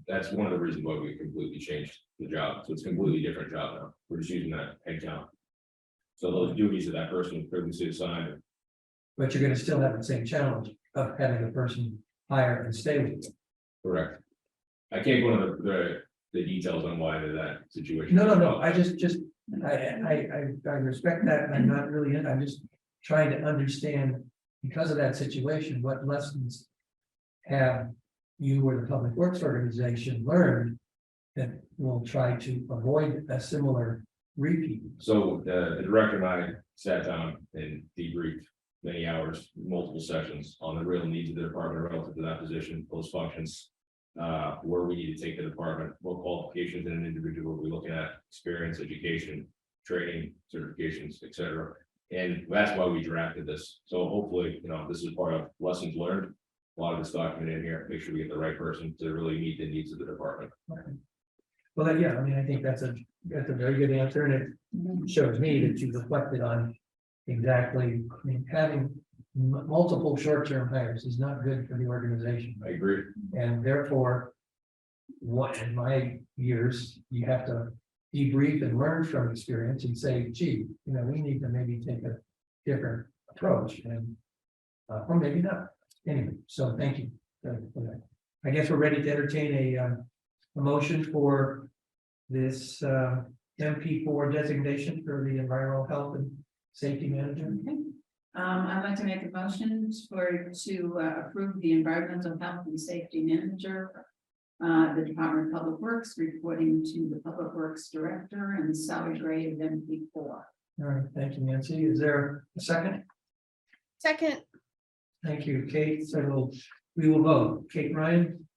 That's one of the reasons why we completely changed the job. So it's a completely different job now. We're just using that headcount. So those duties of that person was previously assigned. But you're gonna still have the same challenge of having a person hire and stay with you. Correct. I can't go into the details on why that situation. No, I just, I respect that, and I'm not really, I'm just trying to understand, because of that situation, what lessons have you or the Public Works Organization learned that will try to avoid a similar repeat? So the director and I sat down and debriefed many hours, multiple sessions on the real needs of the department relative to that position, those functions. Where we need to take the department, what qualifications in an individual we're looking at, experience, education, training, certifications, etc. And that's why we drafted this. So hopefully, this is part of lessons learned. A lot of this document in here, make sure we get the right person to really meet the needs of the department. Well, yeah, I mean, I think that's a very good answer, and it shows me that you've reflected on exactly, I mean, having multiple short-term hires is not good for the organization. I agree. And therefore, what in my years, you have to debrief and learn from experience and say, gee, we need to maybe take a different approach, and or maybe not. Anyway, so thank you for that. I guess we're ready to entertain a motion for this MP4 designation for the environmental health and safety manager. okay. I'd like to make a motion to approve the environmental health and safety manager. The Department of Public Works reporting to the Public Works Director, and the salary grade of MP4. All right, thank you, Nancy. Is there a second? Second, Thank you, Kate. So we will vote. Kate Ryan,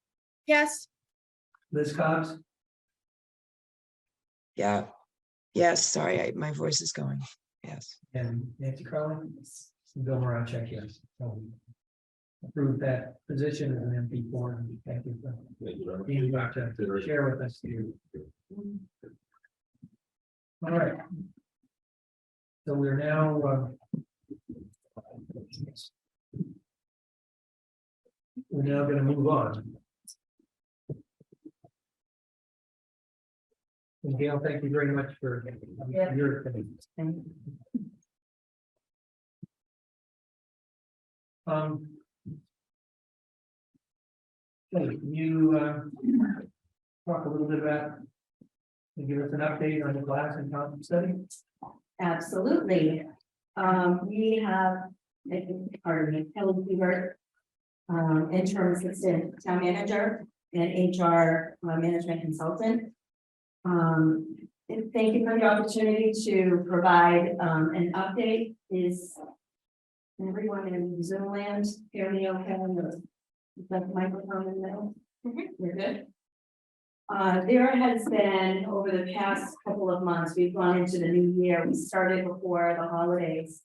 yes. Liz Cobbs, Yeah. Yes, sorry, my voice is going. Yes. and Nancy Carlin. And Bill Moravchik, yes. So approve that position as an MP4. And thank you for Thank you very much. being back to share with us here. All right. So we're now going to move on. And Gail, thank you very much for your opinion. Okay, can you talk a little bit about, give us an update on the class and concept study? Absolutely. We have, Kelly Hebert, interim assistant town manager and HR management consultant. And thank you for the opportunity to provide an update. Is everyone in Zoom land hear me okay? Is that the microphone in the middle? You're good? There has been, over the past couple of months, we've gone into the new year, we started before the holidays,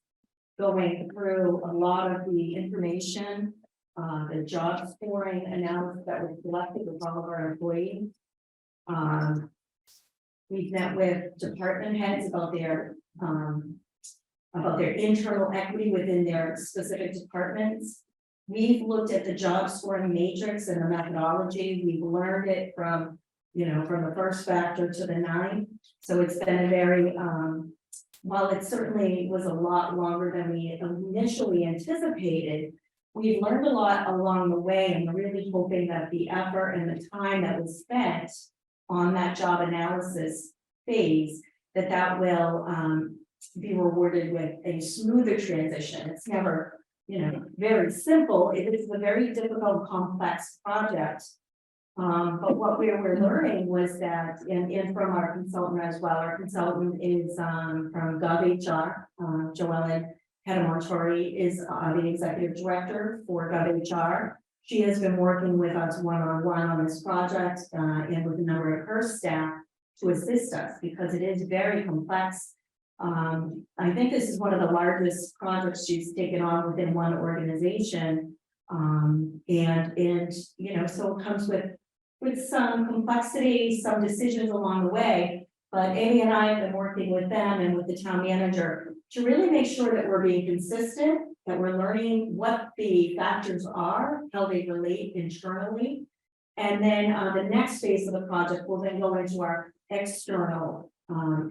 going through a lot of the information, the job scoring analysis that was collected with all of our employees. We've met with department heads about their internal equity within their specific departments. We've looked at the job scoring matrix and the methodology. We've learned it from, from the first factor to the 9. So it's been a very, while it certainly was a lot longer than we initially anticipated, we've learned a lot along the way, and we're really hoping that the effort and the time that was spent on that job analysis phase, that will be rewarded with a smoother transition. It's never, very simple. It is a very difficult, complex project. But what we were learning was that, and from our consultant as well, our consultant is from GovHR, Joellen Pedamontori is the executive director for GovHR. She has been working with us one-on-one on this project and with a number of her staff to assist us because it is very complex. I think this is one of the largest projects she's taken on within one organization. So it comes with some complexity, some decisions along the way. But Amy and I have been working with them and with the town manager to really make sure that we're being consistent, that we're learning what the factors are, how they relate internally. And then the next phase of the project will then go into our external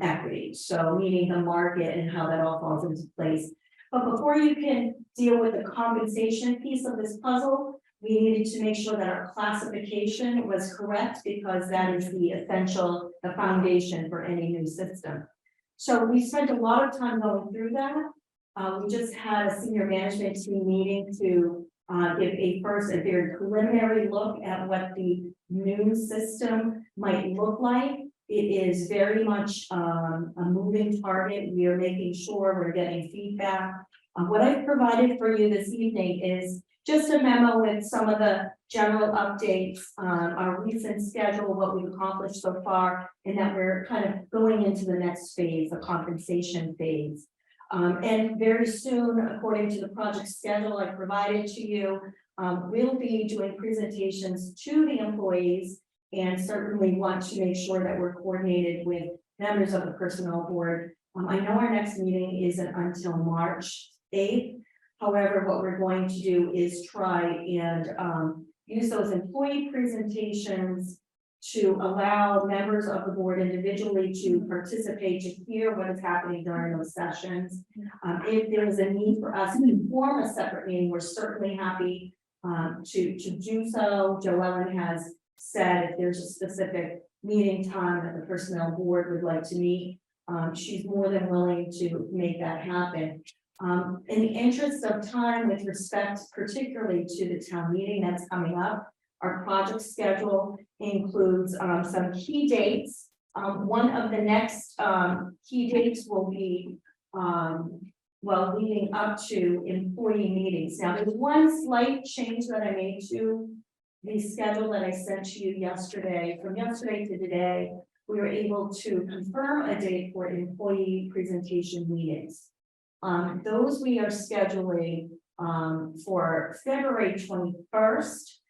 equity. So meaning the market and how that all falls into place. But before you can deal with the compensation piece of this puzzle, we needed to make sure that our classification was correct because that is the foundation for any new system. So we spent a lot of time going through that. We just had a senior management team meeting to give a very preliminary look at what the new system might look like. It is very much a moving target. We are making sure we're getting feedback. What I've provided for you this evening is just a memo with some of the general updates on our recent schedule, what we've accomplished so far, and that we're kind of going into the next phase, the compensation phase. And very soon, according to the project schedule I provided to you, we'll be doing presentations to the employees and certainly want to make sure that we're coordinated with members of the personnel board. I know our next meeting isn't until March 8th. However, what we're going to do is try and use those employee presentations to allow members of the board individually to participate, to hear what is happening during those sessions. If there is a need for us to form a separate meeting, we're certainly happy to do so. Joellen has said if there's a specific meeting time that the personnel board would like to meet, she's more than willing to make that happen. In the interest of time, with respect particularly to the town meeting that's coming up, our project schedule includes some key dates. One of the next key dates will be leading up to employee meetings. Now, there's one slight change that I made to the schedule that I sent to you yesterday. From yesterday to today, we were able to confirm a date for employee presentation meetings. Those we are scheduling for February 21st.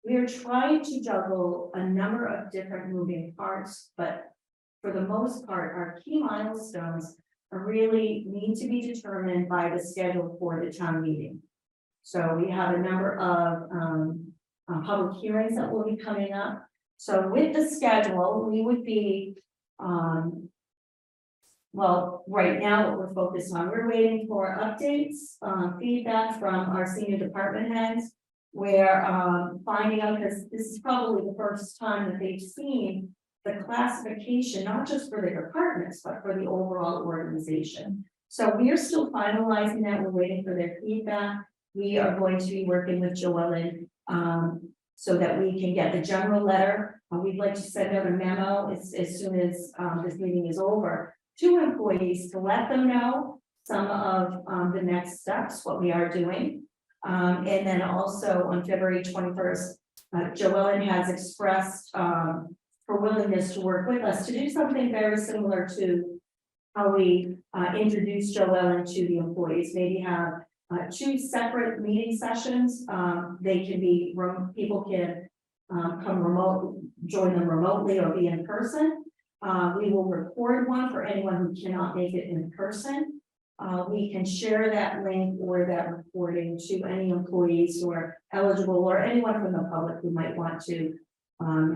We are trying to juggle a number of different moving parts, but for the most part, our key milestones really need to be determined by the schedule for the town meeting. So we have a number of public hearings that will be coming up. So with the schedule, we would be right now, what we're focused on, we're waiting for updates, feedback from our senior department heads. We're finding out, because this is probably the first time that they've seen the classification, not just for their departments, but for the overall organization. So we are still finalizing that. We're waiting for their feedback. We are going to be working with Joellen so that we can get the general letter. We'd like to send out a memo as soon as this meeting is over to employees to let them know some of the next steps, what we are doing. And then also on February 21st, Joellen has expressed for willingness to work with us to do something very similar to how we introduced Joellen to the employees, maybe have 2 separate meeting sessions. They can be, people can come remote, join them remotely or be in person. We will record one for anyone who cannot make it in person. We can share that link or that recording to any employees who are eligible or anyone from the public who might want to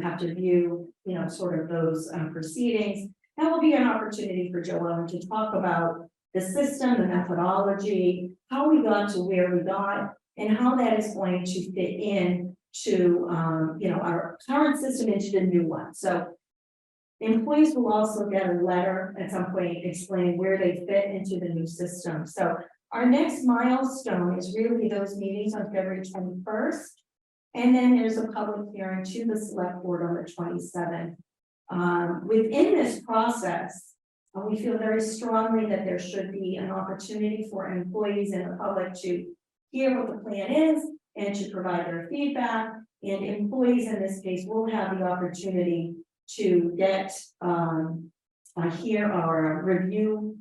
have to view, you know, sort of those proceedings. That will be an opportunity for Joellen to talk about the system, the methodology, how we got to where we got, and how that is going to fit in to, you know, our current system into the new one. So employees will also get a letter at some point explaining where they fit into the new system. So our next milestone is really those meetings on February 21st. And then there's a public hearing to the select board on the 27th. Within this process, we feel very strongly that there should be an opportunity for employees and the public to hear what the plan is and to provide their feedback. And employees in this case will have the opportunity to get hear our review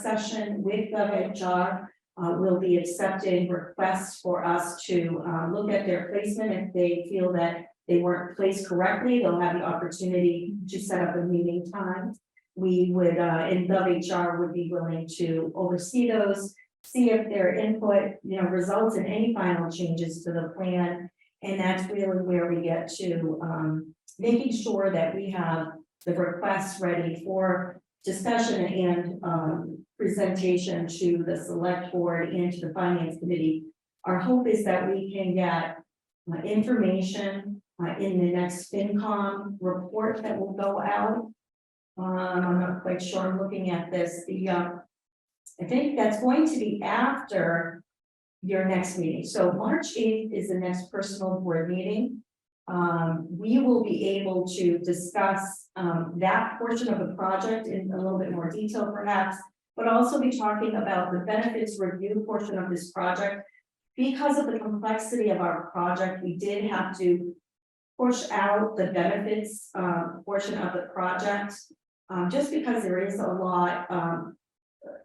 session with GovHR. Will be accepting requests for us to look at their placement. If they feel that they weren't placed correctly, they'll have the opportunity to set up a meeting time. We would, in GovHR, would be willing to oversee those, see if their input, you know, results in any final changes to the plan. And that's really where we get to making sure that we have the requests ready for discussion and presentation to the select board and to the finance committee. Our hope is that we can get information in the next FinCom report that will go out. I'm not quite sure. I'm looking at this. I think that's going to be after your next meeting. So March 8th is the next personal board meeting. We will be able to discuss that portion of the project in a little bit more detail perhaps, but also be talking about the benefits review portion of this project. Because of the complexity of our project, we did have to push out the benefits portion of the project, just because there is a lot,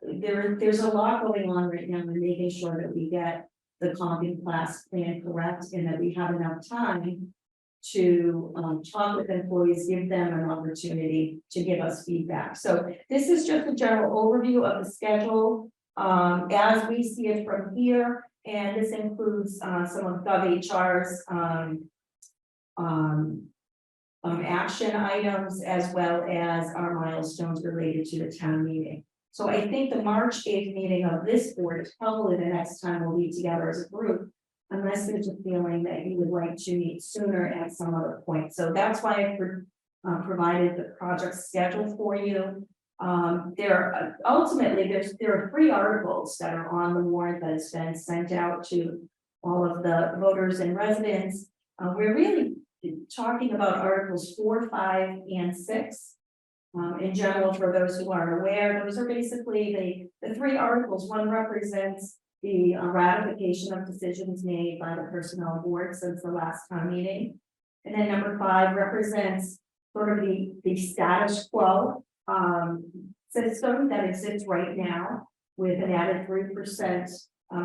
there's a lot going on right now in making sure that we get the Concord class plan correct and that we have enough time to talk with employees, give them an opportunity to give us feedback. So this is just a general overview of the schedule as we see it from here. And this includes some of GovHR's action items as well as our milestones related to the town meeting. So I think the March 8th meeting of this board is probably the next time we'll be together as a group, unless there's a feeling that you would like to meet sooner at some other point. So that's why I provided the project schedule for you. There are 3 articles that are on the warrant that has been sent out to all of the voters and residents. We're really talking about articles 4, 5, and 6. In general, for those who aren't aware, those are basically the 3 articles. One represents the ratification of decisions made by the personnel board since the last town meeting. And then number 5 represents sort of the status quo system that exists right now with an added 3%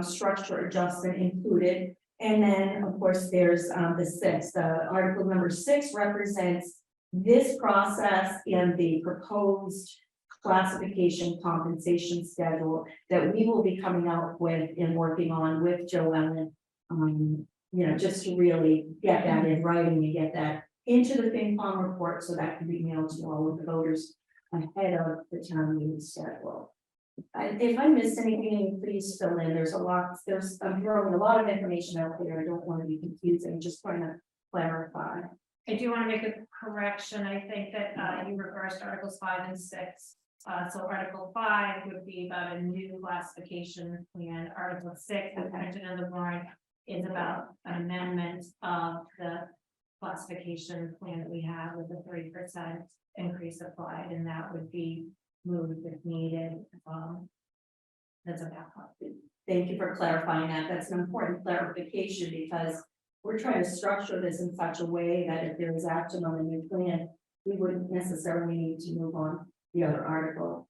structure adjustment included. And then, of course, there's the 6th. Article number 6 represents this process and the proposed classification compensation schedule that we will be coming out with and working on with Joellen, you know, just to really get that in writing and get that into the FinCom report so that can be mailed to all of the voters ahead of the town meeting schedule. If I missed anything, please fill in. There's I'm throwing a lot of information out there. I don't want to be confusing, just trying to clarify. I do want to make a correction. I think that you reversed Articles 5 and 6. So Article 5 would be about a new classification plan. Article 6, as mentioned in the warrant, is about an amendment of the classification plan that we have with the 3% increase applied, and that would be moved if needed. That's a backup. Thank you for clarifying that. That's an important clarification because we're trying to structure this in such a way that if there is action on the new plan, we wouldn't necessarily need to move on the other article.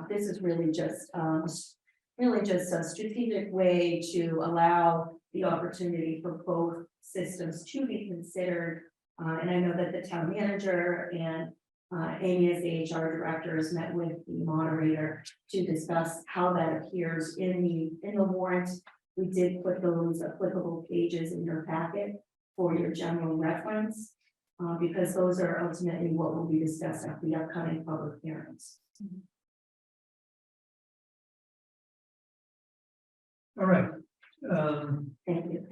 This is really just a strategic way to allow the opportunity for both systems to be considered. And I know that the town manager and Amy, as the HR director, has met with the moderator to discuss how that appears in the warrant. We did put those applicable pages in your packet for your general reference, because those are ultimately what will be discussed at the upcoming public hearings. All right. Thank you.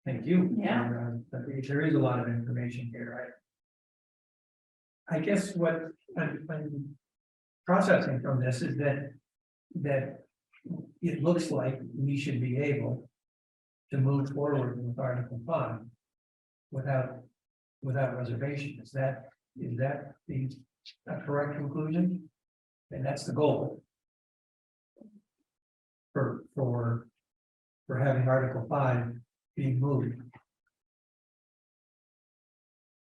Thank you. Yeah. There is a lot of information here, right? I guess what I'm processing from this is that it looks like we should be able to move forward with Article 5 without reservation. Is that a correct conclusion? And that's the goal for having Article 5 being moved.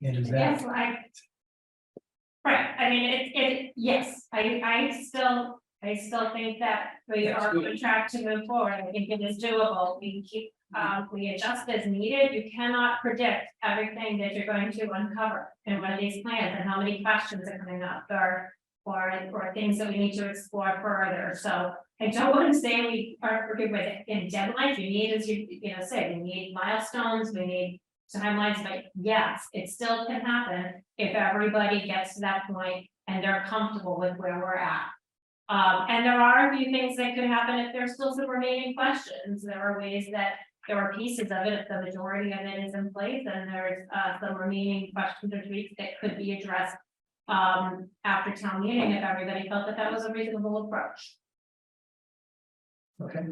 And is that? Yes, right, I mean, yes, I still think that we That's are good. on track to move forward. I think it is doable. We keep, we adjust as needed. You cannot predict everything that you're going to uncover in one of these plans and how many questions are coming up or things that we need to explore further. So I don't want to say we are good with it in deadlines. We need, as you say, we need milestones, we need timelines, but yes, it still can happen if everybody gets to that point and they're comfortable with where we're at. And there are a few things that could happen if there's still some remaining questions. There are ways that there are pieces of it, if the majority of it is in place, and there's some remaining questions or tweaks that could be addressed after town meeting if everybody felt that that was a reasonable approach. Okay.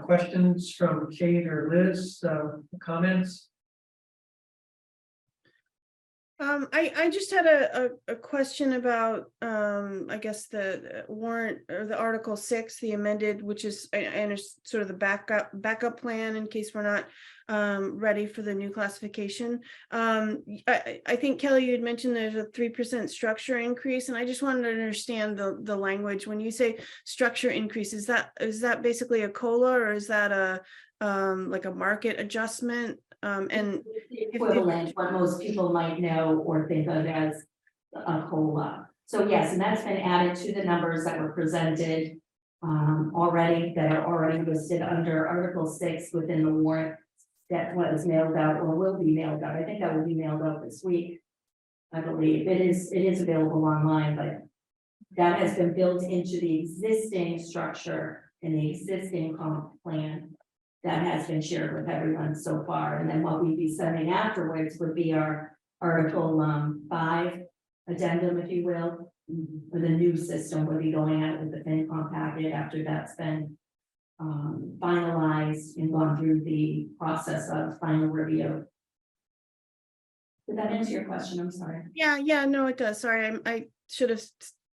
Questions from Kate or Liz, comments? I just had a question about, I guess the warrant or the Article 6, the amended, which is, I understand sort of the backup plan in case we're not ready for the new classification. I think Kelly, you had mentioned there's a 3% structure increase, and I just wanted to understand the language. When you say structure increase, is that basically a COLA, or is that a like a market adjustment? And Equivalent, what most people might know or think of as a COLA. So yes, and that's been added to the numbers that were presented already, that are already listed under Article 6 within the warrant that was mailed out or will be mailed out. I think that will be mailed out this week. I believe it is available online, but that has been built into the existing structure and the existing comp plan that has been shared with everyone so far. And then what we'd be sending afterwards would be our Article 5 addendum, if you will, for the new system would be going out with the FinCom packet after that's been finalized and gone through the process of final review. Did that answer your question? I'm sorry. yeah, no, it does. Sorry, I should have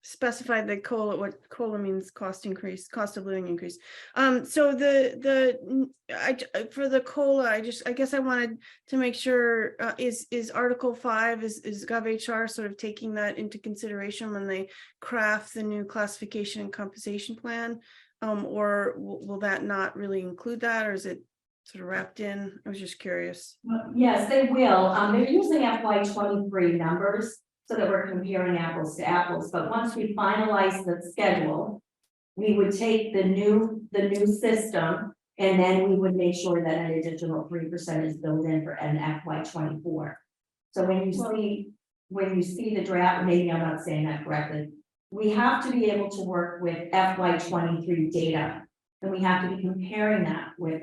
specified the COLA, what COLA means, cost increase, cost of living increase. So for the COLA, I guess I wanted to make sure, is Article 5, is GovHR sort of taking that into consideration when they craft the new classification and compensation plan? Or will that not really include that, or is it sort of wrapped in? I was just curious. Yes, they will. They're using FY23 numbers so that we're comparing apples to apples. But once we finalize the schedule, we would take the new system, and then we would make sure that an additional 3% is built in for an FY24. So when you see the draft, maybe I'm not saying that correctly. We have to be able to work with FY23 data, and we have to be comparing that with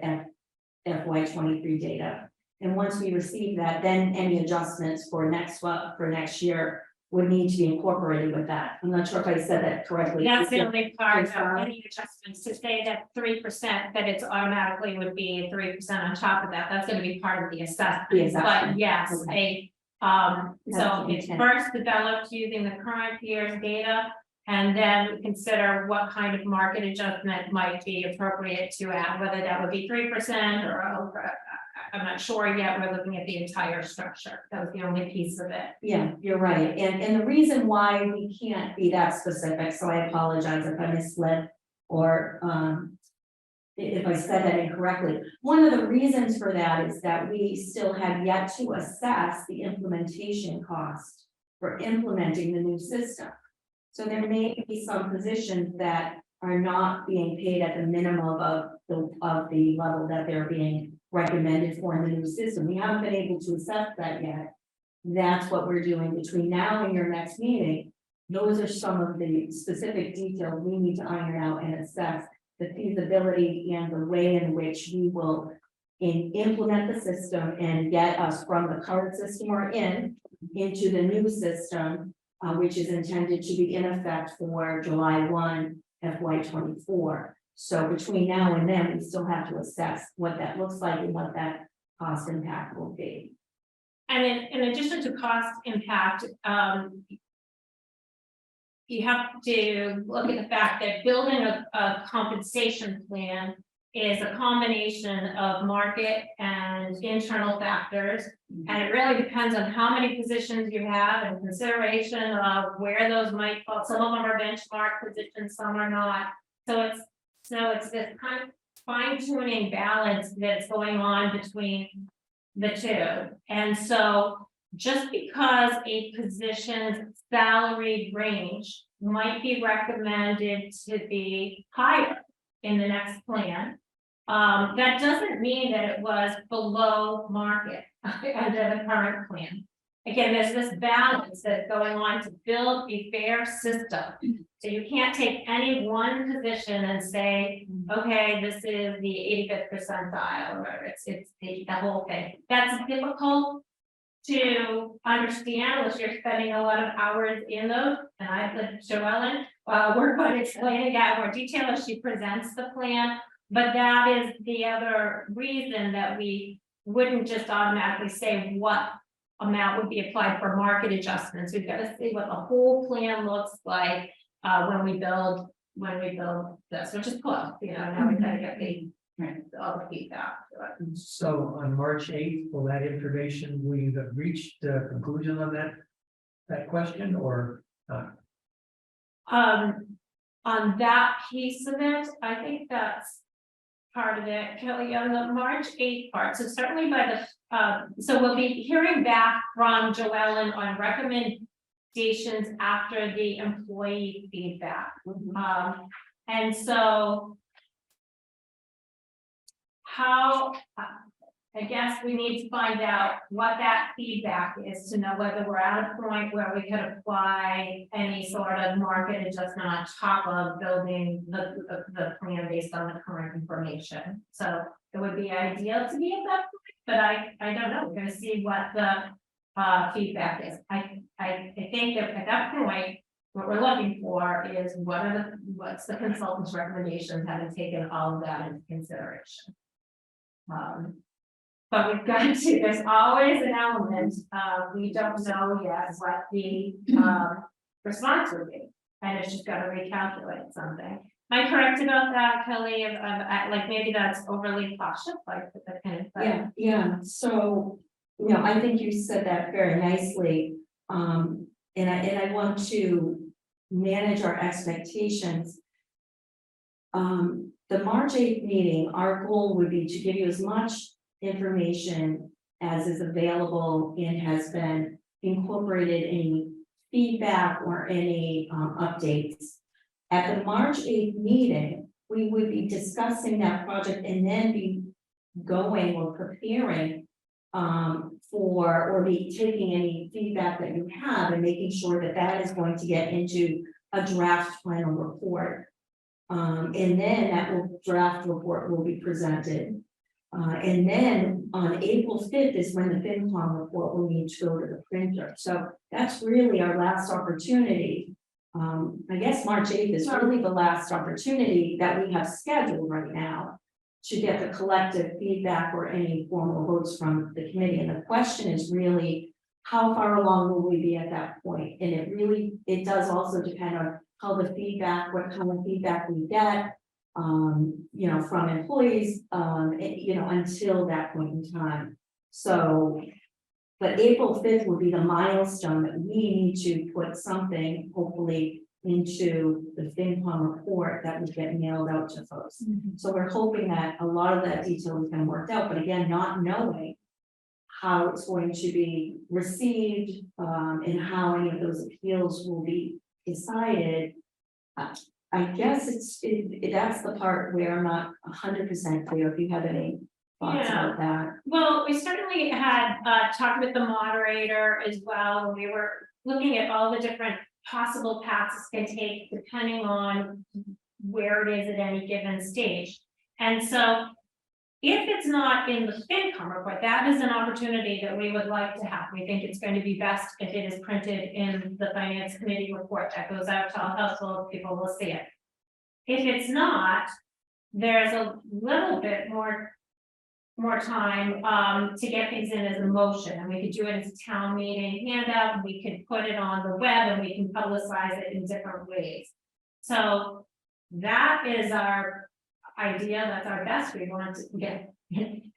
FY23 data. And once we receive that, then any adjustments for next year would need to be incorporated with that. I'm not sure if I said that correctly. That's the only part of any adjustments to say that 3%, that it's automatically would be 3% on top of that. That's going to be part of the assessment. The assessment. But yes, Okay. so the it's intent. first developed using the current year's data. And then consider what kind of market adjustment might be appropriate to add, whether that would be 3% or I'm not sure yet, we're looking at the entire structure, that was the only piece of it. Yeah, you're right, and the reason why we can't be that specific, so I apologize if I misled or if I said that incorrectly. One of the reasons for that is that we still have yet to assess the implementation cost for implementing the new system. So there may be some positions that are not being paid at the minimum of the level that they're being recommended for in the new system. We haven't been able to assess that yet. That's what we're doing between now and your next meeting. Those are some of the specific details we need to iron out and assess the feasibility and the way in which we will implement the system and get us from the current system we're in into the new system, which is intended to be in effect for July 1, FY24. So between now and then, we still have to assess what that looks like and what that cost impact will be. And in addition to cost impact, you have to look at the fact that building a compensation plan is a combination of market and internal factors. And it really depends on how many positions you have and consideration of where those might fall. Some of them are benchmark positions, some are not. So it's this kind of fine tuning balance that's going on between the two. And so just because a position's salary range might be recommended to be higher in the next plan, that doesn't mean that it was below market under the current plan. Again, there's this balance that's going on to build a fair system. So you can't take any one position and say, okay, this is the 85th percentile, or it's the whole thing. That's difficult to understand unless you're spending a lot of hours in those. And I've let Joellen work on explaining that in more detail as she presents the plan. But that is the other reason that we wouldn't just automatically say what amount would be applied for market adjustments. We've got to see what the whole plan looks like when we build this, which is close, you know, now we've got to get all the feedback. So on March 8th, will that information, we have reached a conclusion on that question or not? On that piece of it, I think that's part of it, Kelly, on the March 8th part. So certainly by the, so we'll be hearing back from Joellen on recommendations after the employee feedback. And so how, I guess we need to find out what that feedback is to know whether we're at a point where we could apply any sort of market adjustment on top of building the plan based on the current information. So it would be ideal to be at that point, but I don't know. We're going to see what the feedback is. I think that at that point, what we're looking for is what's the consultant's recommendations, having taken all of that into consideration. But we've got to, there's always an element, we don't know yet what the response would be. And it's just got to recalculate something. Am I correct about that, Kelly? Like maybe that's overly cautious, like the kind of. Yeah. So, you know, I think you said that very nicely. And I want to manage our expectations. The March 8th meeting, our goal would be to give you as much information as is available and has been incorporated any feedback or any updates. At the March 8th meeting, we would be discussing that project and then be going or preparing for or be taking any feedback that you have and making sure that that is going to get into a draft final report. And then that draft report will be presented. And then on April 5th is when the FinCom report will need to go to the printer. So that's really our last opportunity. I guess March 8th is really the last opportunity that we have scheduled right now to get the collective feedback or any formal votes from the committee. And the question is really, how far along will we be at that point? And it does also depend on how the feedback, what kind of feedback we get. you know, from employees, you know, until that point in time. So, but April 5th will be the milestone that we need to put something, hopefully, into the FinCom report that would get mailed out to folks. So we're hoping that a lot of that detail is going to work out, but again, not knowing how it's going to be received, and how any of those appeals will be decided. I guess that's the part where I'm not 100% clear. If you have any thoughts Yeah. about that. Well, we certainly had talked with the moderator as well. We were looking at all the different possible paths it can take depending on where it is at any given stage. And so if it's not in the FinCom report, that is an opportunity that we would like to have. We think it's going to be best if it is printed in the Finance Committee report that goes out to all households, people will see it. If it's not, there's a little bit more time to get things in as a motion, and we could do it as a town meeting handout, and we could put it on the web, and we can publicize it in different ways. So that is our idea, that's our best. We want to get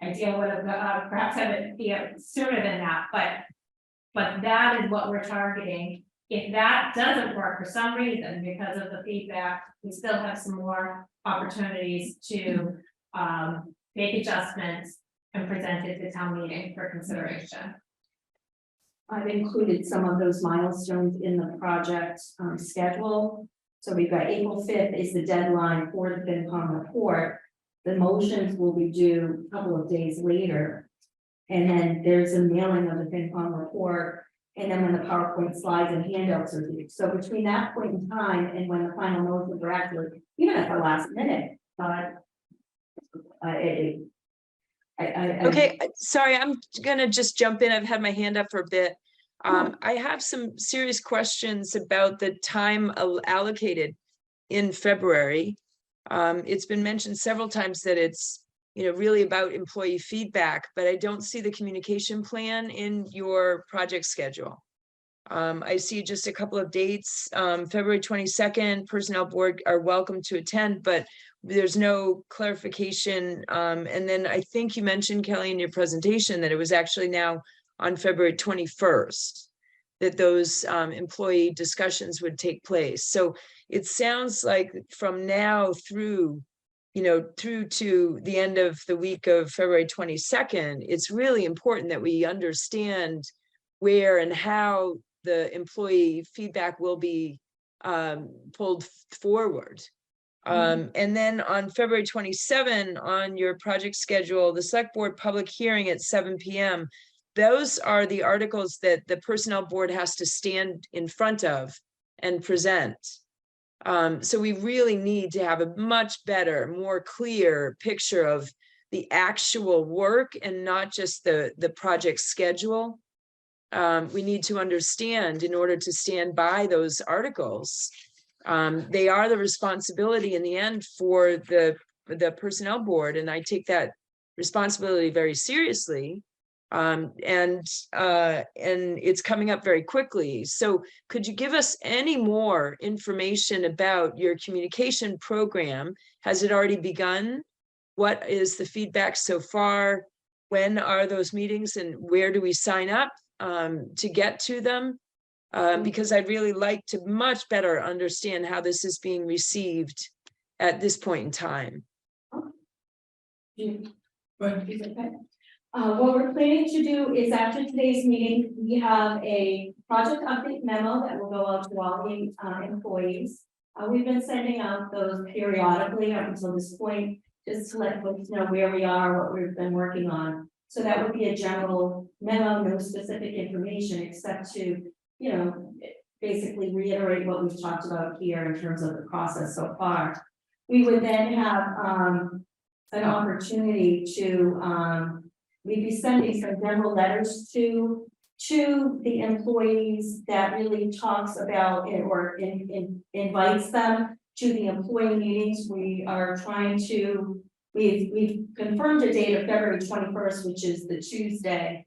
idea would have perhaps have it be sooner than that, but that is what we're targeting. If that doesn't work for some reason because of the feedback, we still have some more opportunities to make adjustments and present it to town meeting for consideration. I've included some of those milestones in the project schedule. So we've got April 5th is the deadline for the FinCom report. The motions will be due a couple of days later. And then there's a mailing of the FinCom report. And then when the PowerPoint slides and handouts are due. So between that point in time and when the final motions are actually, even at the last minute, Okay, sorry, I'm gonna just jump in. I've had my hand up for a bit. I have some serious questions about the time allocated in February. It's been mentioned several times that it's, you know, really about employee feedback, but I don't see the communication plan in your project schedule. I see just a couple of dates. February 22nd, Personnel Board are welcome to attend, but there's no clarification. And then I think you mentioned, Kelly, in your presentation that it was actually now on February 21st that those employee discussions would take place. So it sounds like from now through, you know, through to the end of the week of February 22nd, it's really important that we understand where and how the employee feedback will be pulled forward. And then on February 27 on your project schedule, the select board public hearing at 7 p.m. Those are the articles that the personnel board has to stand in front of and present. So we really need to have a much better, more clear picture of the actual work and not just the project schedule. We need to understand in order to stand by those articles. They are the responsibility in the end for the personnel board, and I take that responsibility very seriously. And it's coming up very quickly. So could you give us any more information about your communication program? Has it already begun? What is the feedback so far? When are those meetings and where do we sign up to get to them? Because I'd really like to much better understand how this is being received at this point in time. What we're planning to do is after today's meeting, we have a project update memo that will go out to all the employees. We've been sending out those periodically up until this point, just to let folks know where we are, what we've been working on. So that would be a general memo, no specific information except to, you know, basically reiterate what we've talked about here in terms of the process so far. We would then have an opportunity to we'd be sending some general letters to the employees that really talks about it or invites them to the employee meetings. We are trying to, we've confirmed a date of February 21st, which is the Tuesday.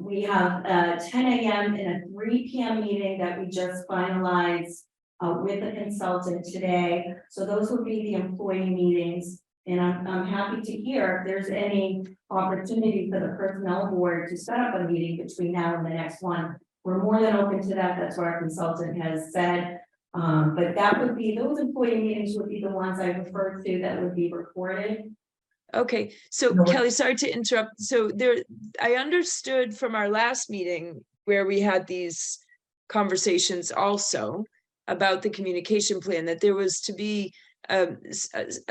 We have a 10 a.m. and a 3 p.m. meeting that we just finalized with a consultant today. So those would be the employee meetings. And I'm happy to hear if there's any opportunity for the personnel board to set up a meeting between now and the next one. We're more than open to that. That's what our consultant has said. But that would be, those employee meetings would be the ones I referred to that would be recorded. Okay, so No, Kelly, sorry to interrupt. So there, I understood from our last meeting where we had these conversations also about the communication plan, that there was to be a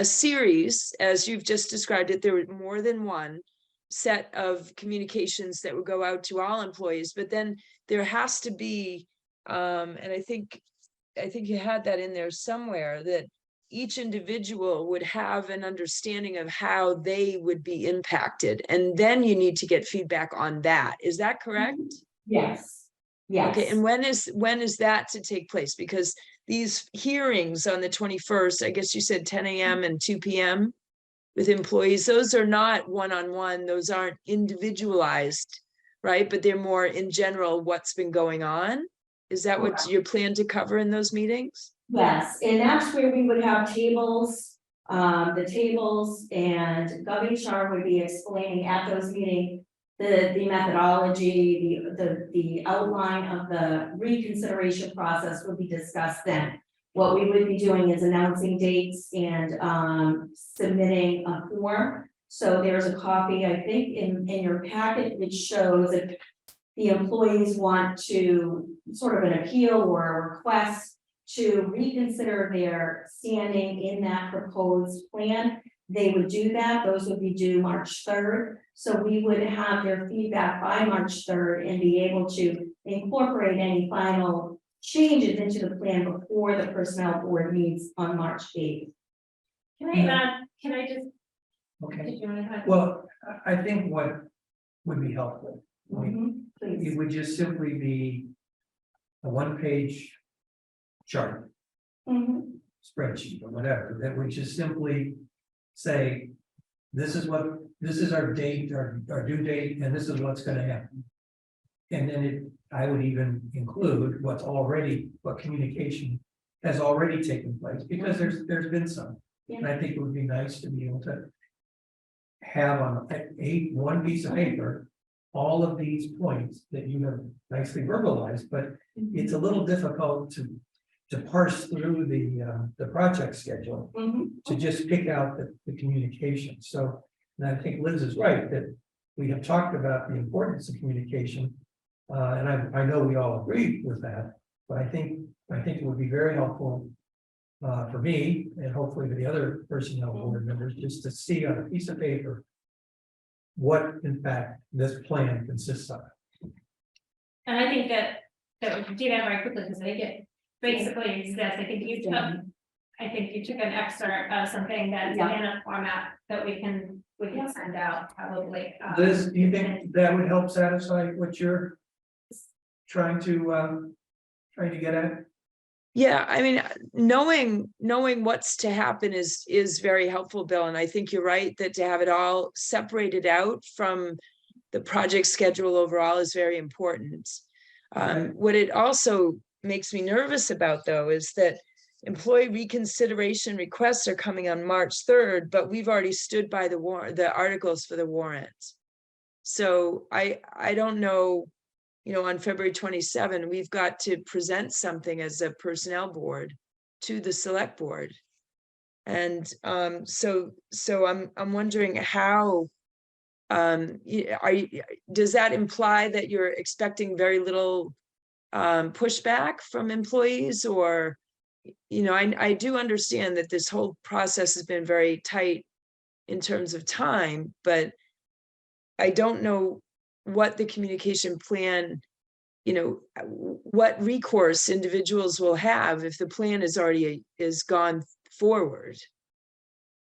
series, as you've just described it, there were more than one set of communications that would go out to all employees, but then there has to be, and I think you had that in there somewhere, that each individual would have an understanding of how they would be impacted. And then you need to get feedback on that. Is that correct? Yes. Yes. Okay, and when is that to take place? Because these hearings on the 21st, I guess you said 10 a.m. and 2 p.m. with employees, those are not one-on-one, those aren't individualized, right? But they're more in general, what's been going on. Is that what you plan to cover in those meetings? Yes, and that's where we would have tables, the tables, and GovHR would be explaining at those meetings the methodology, the outline of the reconsideration process would be discussed then. What we would be doing is announcing dates and submitting a form. So there's a copy, I think, in your packet, which shows if the employees want to sort of an appeal or a request to reconsider their standing in that proposed plan, they would do that. Those would be due March 3rd. So we would have their feedback by March 3rd and be able to incorporate any final changes into the plan before the personnel board meets on March 8th. Can I just, Okay, did you want to have? well, I think what would be helpful, Please. it would just simply be a one-page chart, spreadsheet or whatever, that would just simply say, this is our date, our due date, and this is what's gonna happen. And then I would even include what communication has already taken place, because there's been some. And I think it would be nice to be able to have on one piece of paper, all of these points that you have nicely verbalized, but it's a little difficult to parse through the project schedule, to just pick out the communication. So, and I think Liz is right, that we have talked about the importance of communication. And I know we all agree with that, but I think it would be very helpful for me, and hopefully for the other personnel board members, just to see on a piece of paper what in fact this plan consists of. And I think that we do that very quickly, because I think it basically says, I think you took an excerpt of something that's in a format that we can send out probably. Liz, do you think that would help satisfy what you're trying to get at? Yeah, I mean, knowing what's to happen is very helpful, Bill. And I think you're right that to have it all separated out from the project schedule overall is very important. What it also makes me nervous about, though, is that employee reconsideration requests are coming on March 3rd, but we've already stood by the articles for the warrant. So I don't know. On February 27, we've got to present something as a personnel board to the select board. And so I'm wondering how, does that imply that you're expecting very little pushback from employees? Or, I do understand that this whole process has been very tight in terms of time, but I don't know what the communication plan, what recourse individuals will have if the plan is gone forward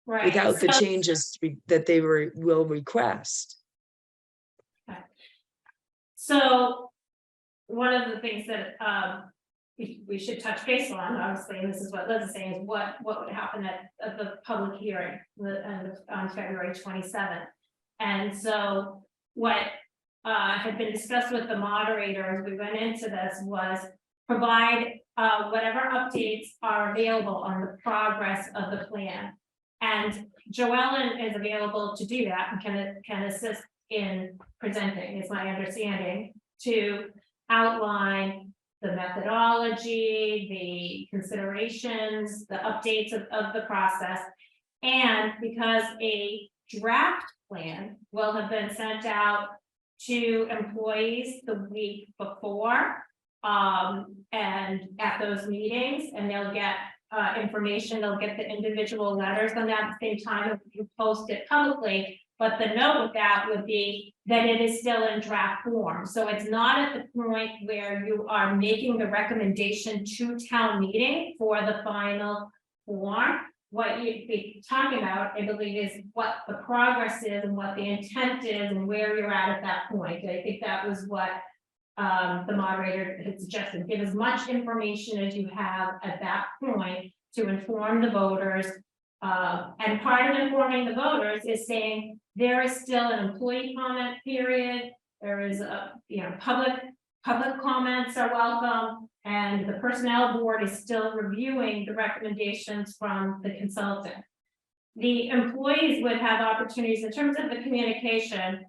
Right. without the changes that they will request. So one of the things that we should touch base on, obviously, and this is what Liz is saying, is what would happen at the public hearing on February 27th. And so what had been discussed with the moderator as we went into this was provide whatever updates are available on the progress of the plan. And Joellen is available to do that and can assist in presenting, is my understanding, to outline the methodology, the considerations, the updates of the process. And because a draft plan will have been sent out to employees the week before, and at those meetings, and they'll get information, they'll get the individual letters on that at the same time if you post it publicly. But the note of that would be that it is still in draft form. So it's not at the point where you are making the recommendation to town meeting for the final form. What you'd be talking about, I believe, is what the progress is and what the intent is and where you're at that point. I think that was what the moderator had suggested. Give as much information as you have at that point to inform the voters. And part of informing the voters is saying there is still an employee comment period. There is a, public comments are welcome. And the personnel board is still reviewing the recommendations from the consultant. The employees would have opportunities in terms of the communication.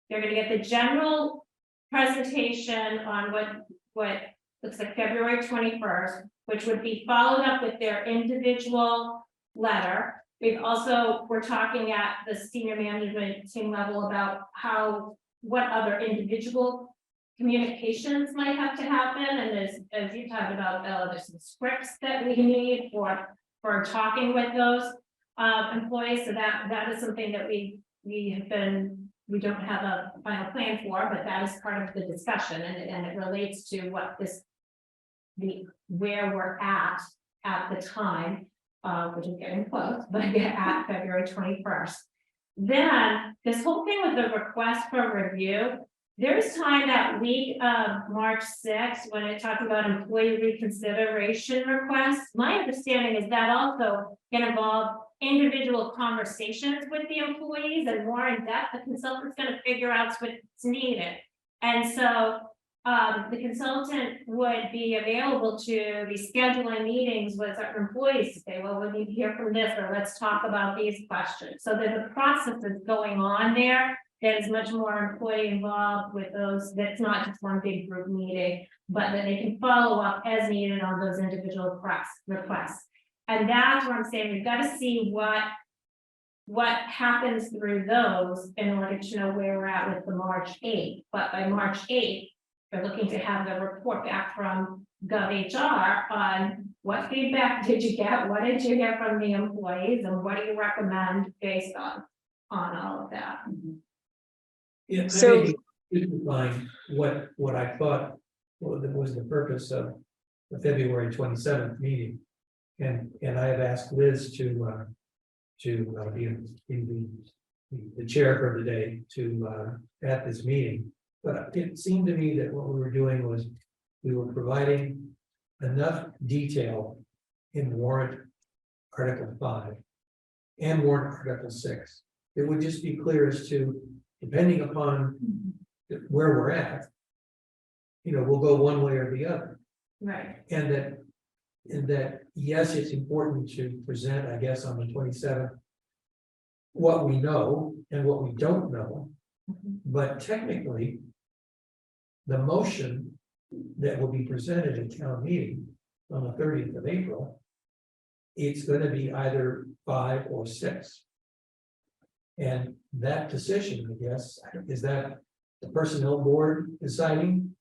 They're going to get the general presentation on what looks like February 21st, which would be followed up with their individual letter. We're talking at the senior management team level about what other individual communications might have to happen, and as you talked about, there's some scripts that we need for talking with those employees. So that is something that we don't have a final plan for, but that is part of the discussion, and it relates to where we're at the time, which is getting close, but at February 21st. Then this whole thing with the request for review. There's time that week of March 6th when it talks about employee reconsideration requests. My understanding is that also can involve individual conversations with the employees and more in depth. The consultant's going to figure out what's needed. And so the consultant would be available to be scheduling meetings with our employees to say, well, we need to hear from this, or let's talk about these questions. So that the process is going on there. That is much more employee involved with those. That's not just one big group meeting, but that they can follow up as needed on those individual requests. And that's what I'm saying. We've got to see what happens through those in order to know where we're at with the March 8th. But by March 8th, they're looking to have the report back from GovHR on what feedback did you get, what did you get from the employees, and what do you recommend based on all of that. Yeah, So- I didn't find what I thought was the purpose of the February 27th meeting. And I have asked Liz to be in the chair for the day at this meeting. But it seemed to me that what we were doing was we were providing enough detail in warrant Article 5 and warrant Article 6. It would just be clear as to, depending upon where we're at, we'll go one way or the other. Right. And that, yes, it's important to present, I guess, on the 27th, what we know and what we don't know. But technically, the motion that will be presented at town meeting on the 30th of April, it's going to be either 5 or 6. And that decision, I guess, is that the personnel board deciding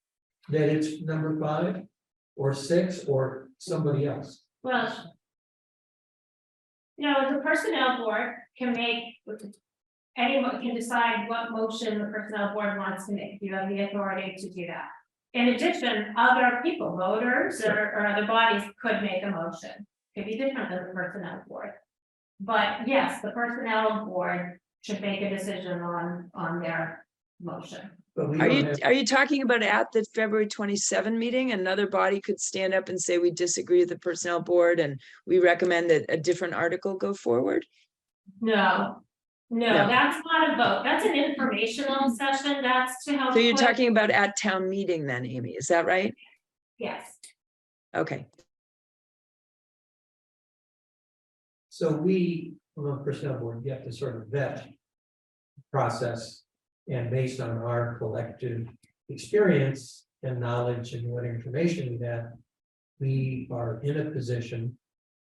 that it's number 5 or 6 or somebody else? Well, the personnel board can anyone can decide what motion the personnel board wants to make. You have the authority to do that. In addition, other people, voters or other bodies could make a motion. Could be different than the personnel board. But yes, the personnel board should make a decision on their motion. But we Are don't you have- are you talking about at the February 27 meeting, another body could stand up and say we disagree with the personnel board and we recommend that a different article go forward? No, that's not a vote. That's an informational session. That's to help. So you're put- talking about at town meeting then, Amy, is that right? Yes. Okay, So we, from the personnel board, you have to sort of vet process, and based on our collective experience and knowledge and what information we have, we are in a position,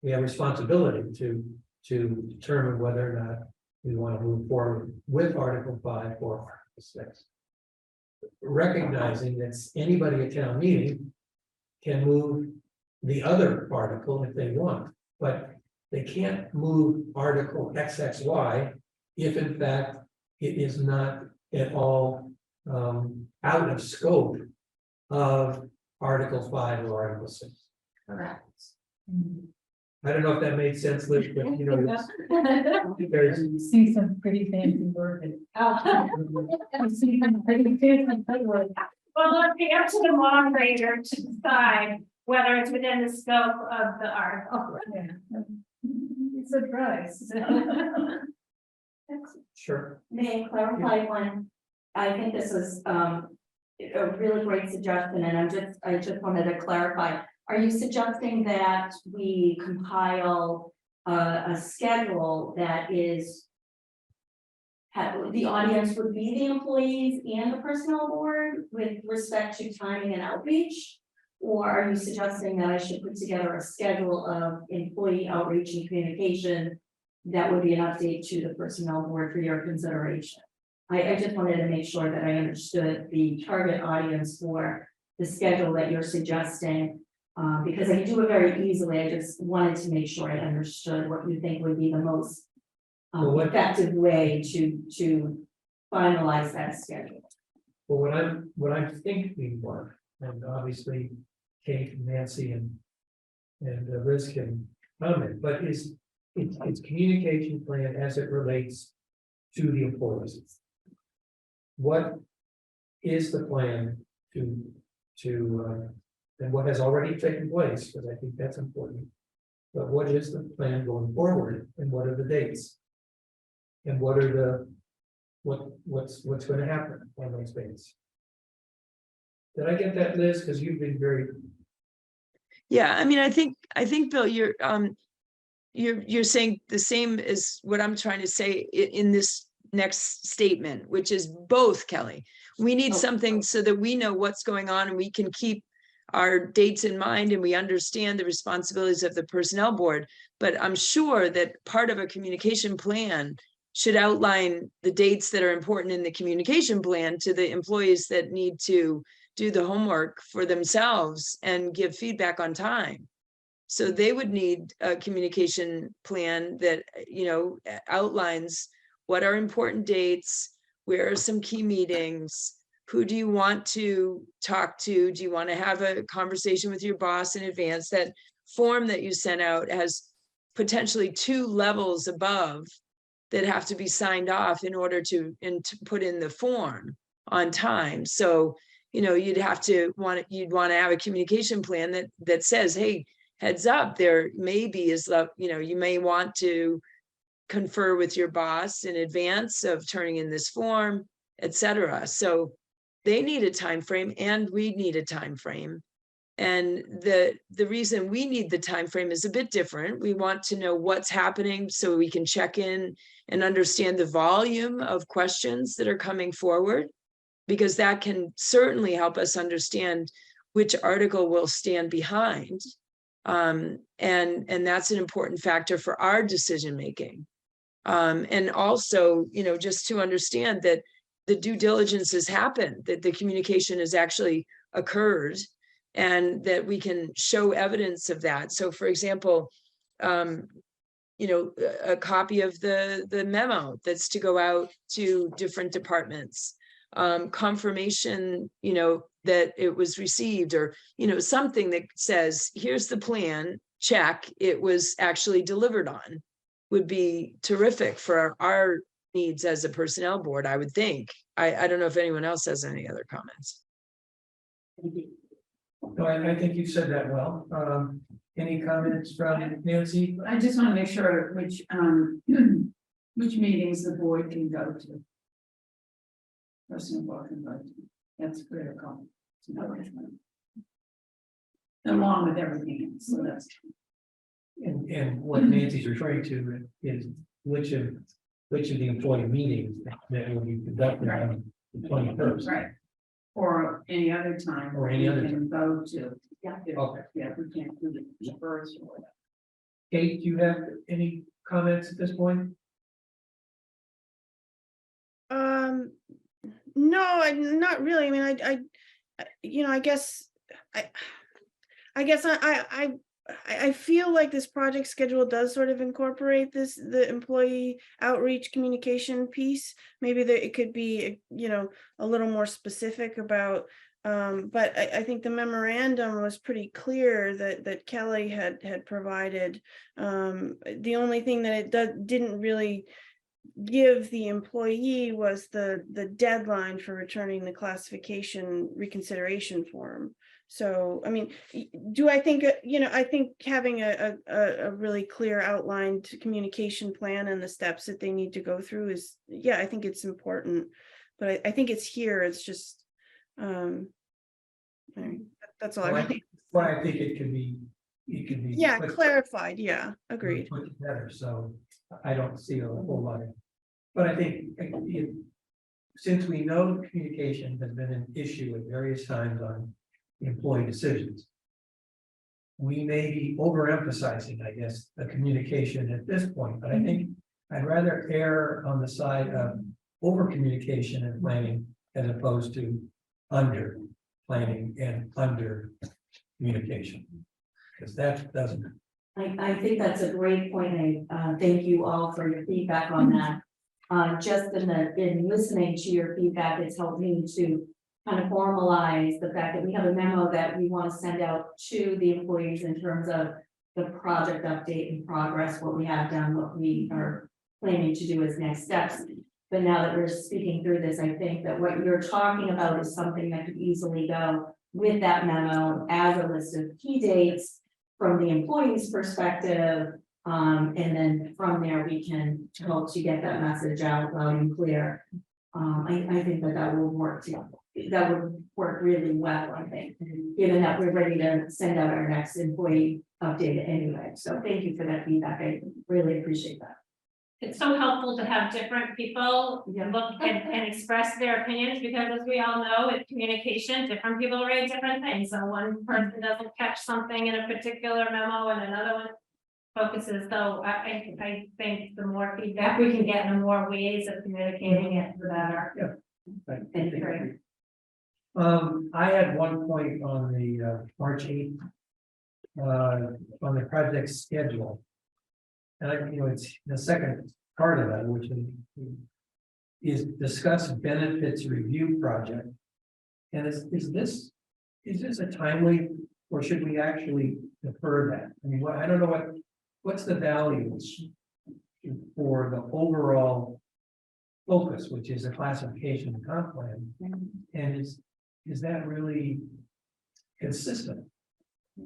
we have responsibility to determine whether or not we want to move forward with Article 5 or Article 6. Recognizing that anybody at town meeting can move the other article if they want, but they can't move Article XXY if in fact it is not at all out of scope of Article 5 or Article 6. Correct. I don't know if that made sense, Liz, but you know, there's See some pretty fancy wording. See some pretty fancy wording. Well, it'd be up to the moderator to decide whether it's within the scope of the article. Surprise. sure. May I clarify one? I think this is a really great suggestion, and I just wanted to clarify. Are you suggesting that we compile a schedule that is the audience would be the employees and the personnel board with respect to timing and outreach? Or are you suggesting that I should put together a schedule of employee outreach and communication that would be an update to the personnel board for your consideration? I just wanted to make sure that I understood the target audience for the schedule that you're suggesting. Because I can do it very easily. I just wanted to make sure I understood what you think would be the most effective way to finalize that schedule. Well, what I'm thinking was, and obviously Kate, and Nancy, and Liz can comment, but it's communication plan as it relates to the employees. What is the plan to and what has already taken place, because I think that's important. But what is the plan going forward, and what are the dates? And what are what's going to happen on those dates? Did I get that, Liz? Because you've been very. yeah, I mean, I think, Bill, you're saying the same as what I'm trying to say in this next statement, which is both, Kelly. We need something so that we know what's going on and we can keep our dates in mind and we understand the responsibilities of the personnel board. But I'm sure that part of a communication plan should outline the dates that are important in the communication plan to the employees that need to do the homework for themselves and give feedback on time. So they would need a communication plan that, you know, outlines what are important dates, where are some key meetings, who do you want to talk to? Do you want to have a conversation with your boss in advance? That form that you sent out has potentially 2 levels above that have to be signed off in order to put in the form on time. So, you know, you'd want to have a communication plan that says, hey, heads up, there maybe is, you know, you may want to confer with your boss in advance of turning in this form, etc. So they need a time frame and we need a time frame. And the reason we need the time frame is a bit different. We want to know what's happening so we can check in and understand the volume of questions that are coming forward, because that can certainly help us understand which article will stand behind. And that's an important factor for our decision making. And also, you know, just to understand that the due diligence has happened, that the communication has actually occurred, and that we can show evidence of that. So, for example, you know, a copy of the memo that's to go out to different departments, confirmation, you know, that it was received, or, you know, something that says, here's the plan, check, it was actually delivered on, would be terrific for our needs as a personnel board, I would think. I don't know if anyone else has any other comments. No, I think you said that well. Any comments from Nancy? I just want to make sure which meetings the board can go to. Personnel board can go to. That's critical. along with everything else, so that's. And what Nancy's referring to is which of the employee meetings that will be conducted on the 21st. Right. Or any other time. Or any other we can go to. Yeah. Okay. Yeah, we can't do the first or whatever. Kate, do you have any comments at this point? No, not really. I mean, I guess, I feel like this project schedule does sort of incorporate the employee outreach communication piece. Maybe that it could be, a little more specific about, but I think the memorandum was pretty clear that Kelly had provided. The only thing that it didn't really give the employee was the deadline for returning the classification reconsideration form. So, I mean, do I think, I think having a really clear outlined communication plan and the steps that they need to go through is, I think it's important, but I think it's here, it's just, that's all I really. Well, I think it can be. Yeah, put- clarified, put Put together, so I don't see a whole lot of, but I think since we know communication has been an issue at various times on employee decisions, we may be overemphasizing, I guess, the communication at this point, but I think I'd rather err on the side of over communication and planning as opposed to under planning and under communication, because that doesn't. I think that's a great point. Thank you all for your feedback on that. Just in listening to your feedback, it's helped me to kind of formalize the fact that we have a memo that we want to send out to the employees in terms of the project update and progress, what we have done, what we are planning to do as next steps. But now that we're speaking through this, I think that what you're talking about is something that could easily go with that memo as a list of key dates from the employee's perspective. And then from there, we can help to get that message out loud and clear. I think that will work too. That would work really well, I think, given that we're ready to send out our next employee update anyway. So thank you for that feedback. I really appreciate that. It's so helpful to have different people look and express their opinions, because as we all know, with communication, different people read different things. So one person doesn't catch something in a particular memo and another one focuses. So I think the more feedback we can get and the more ways of communicating it, the better. Thank you. I had one point on the March 8th. On the project schedule. And it's the second part of that, which is discuss benefits review project. And is this a timely, or should we actually defer that? I mean, I don't know what's the value for the overall focus, which is a classification and comp plan, and is that really consistent,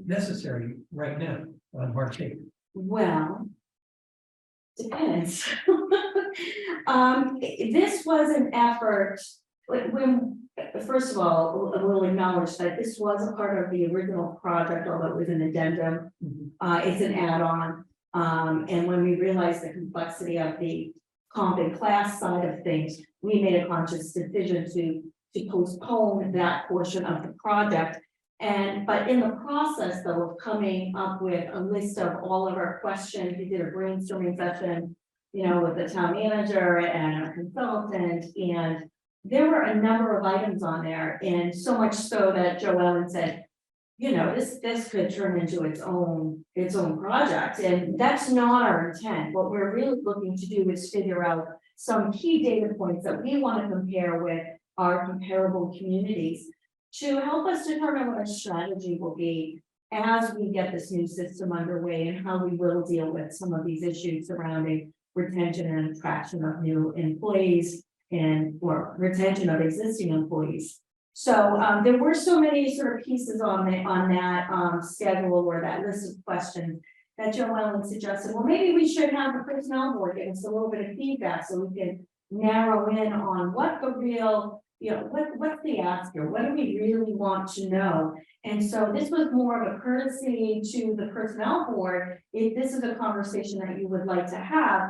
necessary right now on March 8th? Well, depends. This was an effort, first of all, we'll acknowledge that this was a part of the original project, although it was an addendum. It's an add-on. And when we realized the complexity of the comp and class side of things, we made a conscious decision to postpone that portion of the project. But in the process, though, of coming up with a list of all of our questions, we did a brainstorming session, with the town manager and a consultant, and there were a number of items on there, and so much so that Joe Ellen said, this could turn into its own project, and that's not our intent. What we're really looking to do is figure out some key data points that we want to compare with our comparable communities, to help us determine what our strategy will be as we get this new system underway, and how we will deal with some of these issues surrounding retention and attraction of new employees or retention of existing employees. So there were so many sort of pieces on that schedule, or that list of questions, that Joe Ellen suggested, well, maybe we should have the personnel board give us a little bit of feedback, so we can narrow in on what the real, what's the ask here? What do we really want to know? And so this was more of a courtesy to the personnel board. If this is a conversation that you would like to have,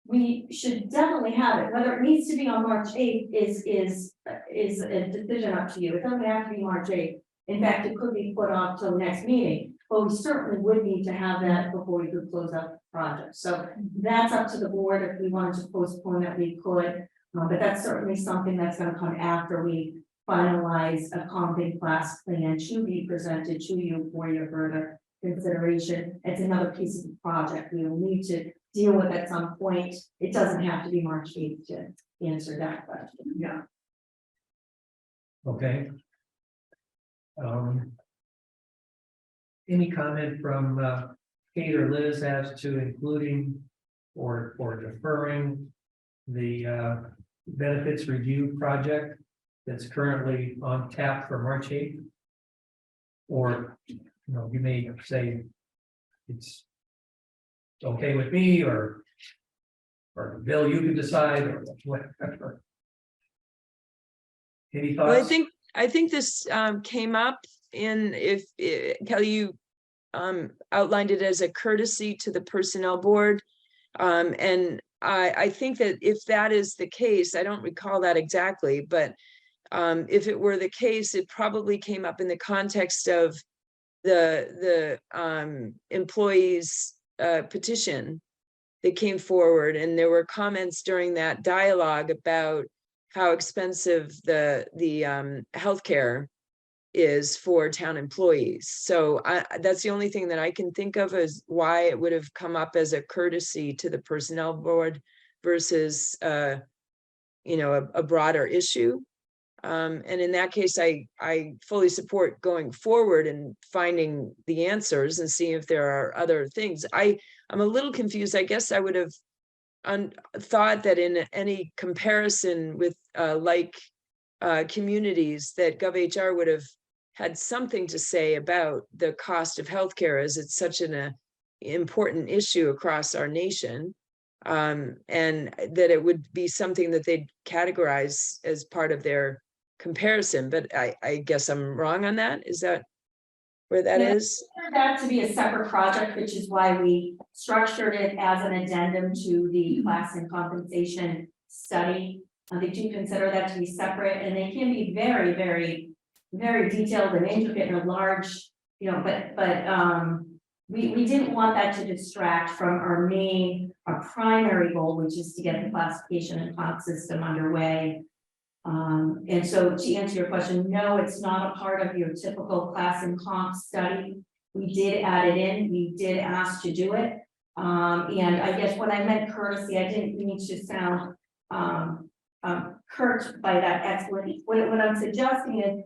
we should definitely have it. Whether it needs to be on March 8th is a decision up to you. It doesn't have to be March 8th. In fact, it could be put off till the next meeting, but we certainly would need to have that before we could close out the project. So that's up to the board. If we wanted to postpone that, we could, but that's certainly something that's going to come after we finalize a comping class plan to be presented to you for your further consideration. It's another piece of the project we will need to deal with at some point. It doesn't have to be March 8th to answer that question. Yeah. Okay. Any comment from Kate or Liz as to including or deferring the benefits review project that's currently on tap for March 8th? Or, you may say it's okay with me, or Bill, you can decide, or whatever. Any Well, thoughts? I think this came up in, if Kelly, you outlined it as a courtesy to the personnel board. And I think that if that is the case, I don't recall that exactly, but if it were the case, it probably came up in the context of the employees petition that came forward, and there were comments during that dialogue about how expensive the healthcare is for town employees. So that's the only thing that I can think of as why it would have come up as a courtesy to the personnel board versus a broader issue. And in that case, I fully support going forward and finding the answers and seeing if there are other things. I'm a little confused. I guess I would have thought that in any comparison with communities, that GovHR would have had something to say about the cost of healthcare, as it's such an important issue across our nation, and that it would be something that they'd categorize as part of their comparison. But I guess I'm wrong on that. Is that where that is? Consider that to be a separate project, which is why we structured it as an addendum to the class and compensation study. They do consider that to be separate, and they can be very, very, very detailed and intricate and large, but we didn't want that to distract from our primary goal, which is to get the classification and comp system underway. And so to answer your question, no, it's not a part of your typical class and comp study. We did add it in, we did ask to do it. And I guess when I meant courtesy, I didn't mean to sound curt by that explanation. What I'm suggesting is,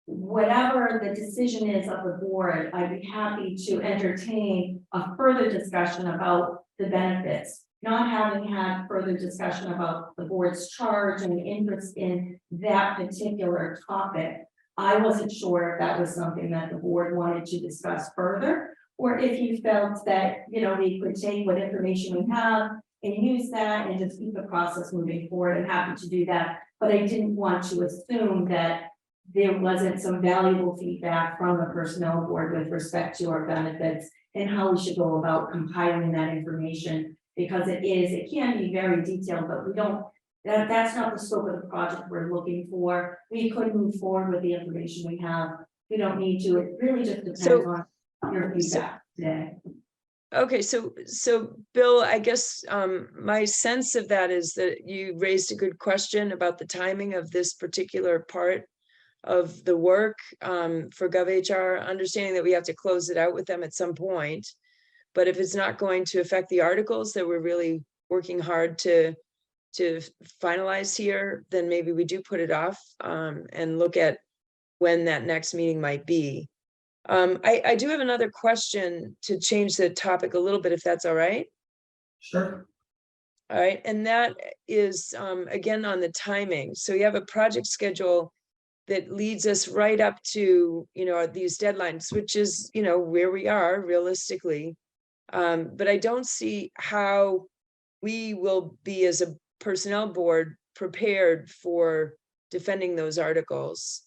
whatever the decision is of the board, I'd be happy to entertain a further discussion about the benefits. Not having had further discussion about the board's charge and interest in that particular topic, I wasn't sure if that was something that the board wanted to discuss further, or if you felt that, we could take what information we have and use that and just keep the process moving forward. I'm happy to do that, but I didn't want to assume that there wasn't some valuable feedback from the personnel board with respect to our benefits and how we should go about compiling that information, because it can be very detailed, but we don't, that's not the scope of the project we're looking for. We could move forward with the information we have. We don't need to. It really just depends on your feedback today. Okay, so Bill, I guess my sense of that is that you raised a good question about the timing of this particular part of the work for GovHR, understanding that we have to close it out with them at some point. But if it's not going to affect the articles that we're really working hard to finalize here, then maybe we do put it off and look at when that next meeting might be. I do have another question to change the topic a little bit, if that's all right. Sure. All right, and that is again on the timing. So you have a project schedule that leads us right up to these deadlines, which is where we are realistically. But I don't see how we will be as a Personnel Board prepared for defending those articles.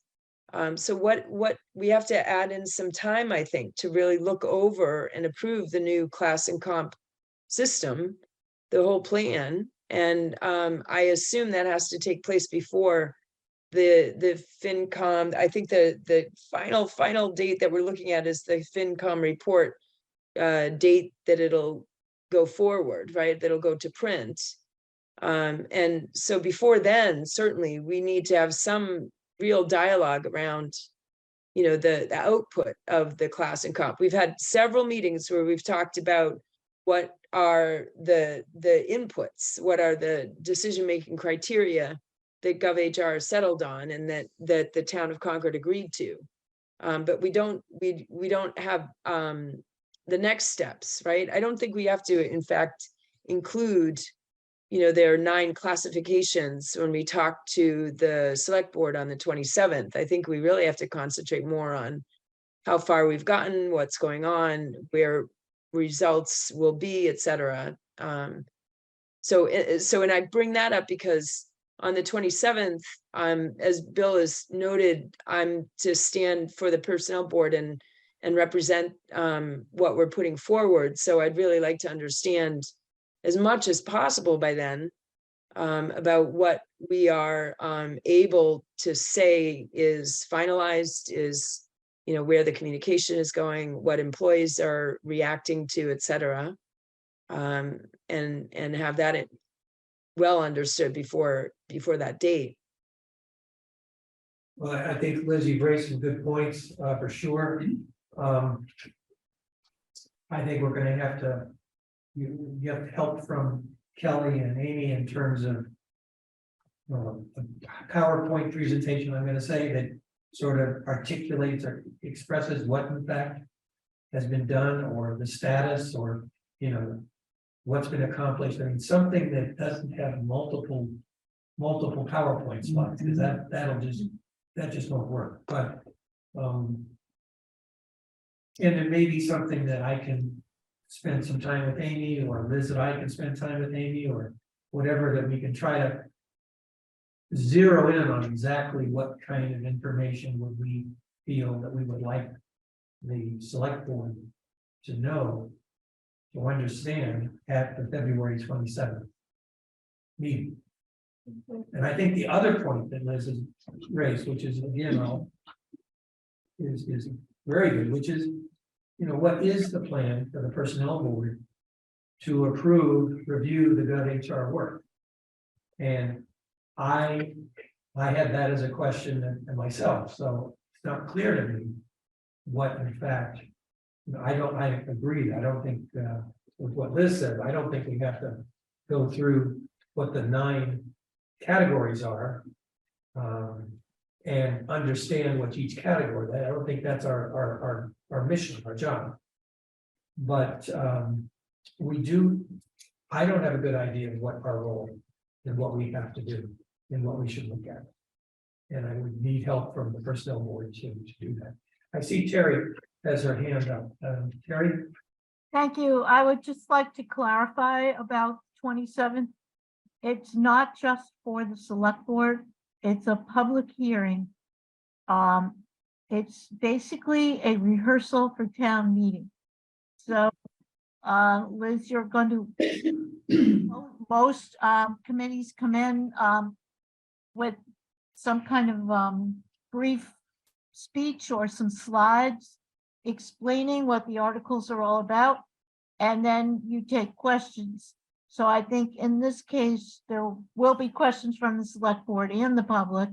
So what we have to add in some time, I think, to really look over and approve the new class and comp system, the whole plan. And I assume that has to take place before the FinCom. I think the final date that we're looking at is the FinCom report date that it'll go forward, right? That'll go to print. And so before then, certainly we need to have some real dialogue around, you know, the output of the class and comp. We've had several meetings where we've talked about what are the inputs, what are the decision-making criteria that GovHR settled on and that the town of Concord agreed to. But we don't have the next steps, right? I don't think we have to, in fact, include, you know, there are 9 classifications when we talk to the select board on the 27th. I think we really have to concentrate more on how far we've gotten, what's going on, where results will be, et cetera. So and I bring that up because on the 27th, as Bill has noted, I'm to stand for the personnel board and represent what we're putting forward. So I'd really like to understand as much as possible by then about what we are able to say is finalized, is, you know, where the communication is going, what employees are reacting to, et cetera, and have that well understood before that date. Well, I think Liz, you've raised some good points for sure. I think we're gonna have to, you have help from Kelly and Amy in terms of a PowerPoint presentation, I'm gonna say, that sort of articulates or expresses what in fact has been done, or the status, or, you know, what's been accomplished. I mean, something that doesn't have multiple PowerPoint slides, because that just won't work. But and it may be something that I can spend some time with Amy, or Liz that I can spend time with Amy, or whatever, that we can try to zero in on exactly what kind of information would we feel that we would like the select board to know, to understand at the February 27th meeting. And I think the other point that Liz has raised, which is again is very good, which is, you know, what is the plan for the personnel board to approve, review the GovHR work? And I had that as a question myself, so it's not clear to me what in fact, you know, I agree. I don't think with what Liz said, I don't think we have to go through what the 9 categories are and understand what each category. I don't think that's our mission, our job. But we do. I don't have a good idea of what our role and what we have to do and what we should look at. And I would need help from the personnel board to do that. I see Terry has her hand up. Terry? Thank you. I would just like to clarify about 27th. It's not just for the select board. It's a public hearing. It's basically a rehearsal for town meeting. So, Liz, you're going to, most committees come in with some kind of brief speech or some slides explaining what the articles are all about, and then you take questions. So I think in this case, there will be questions from the select board and the public.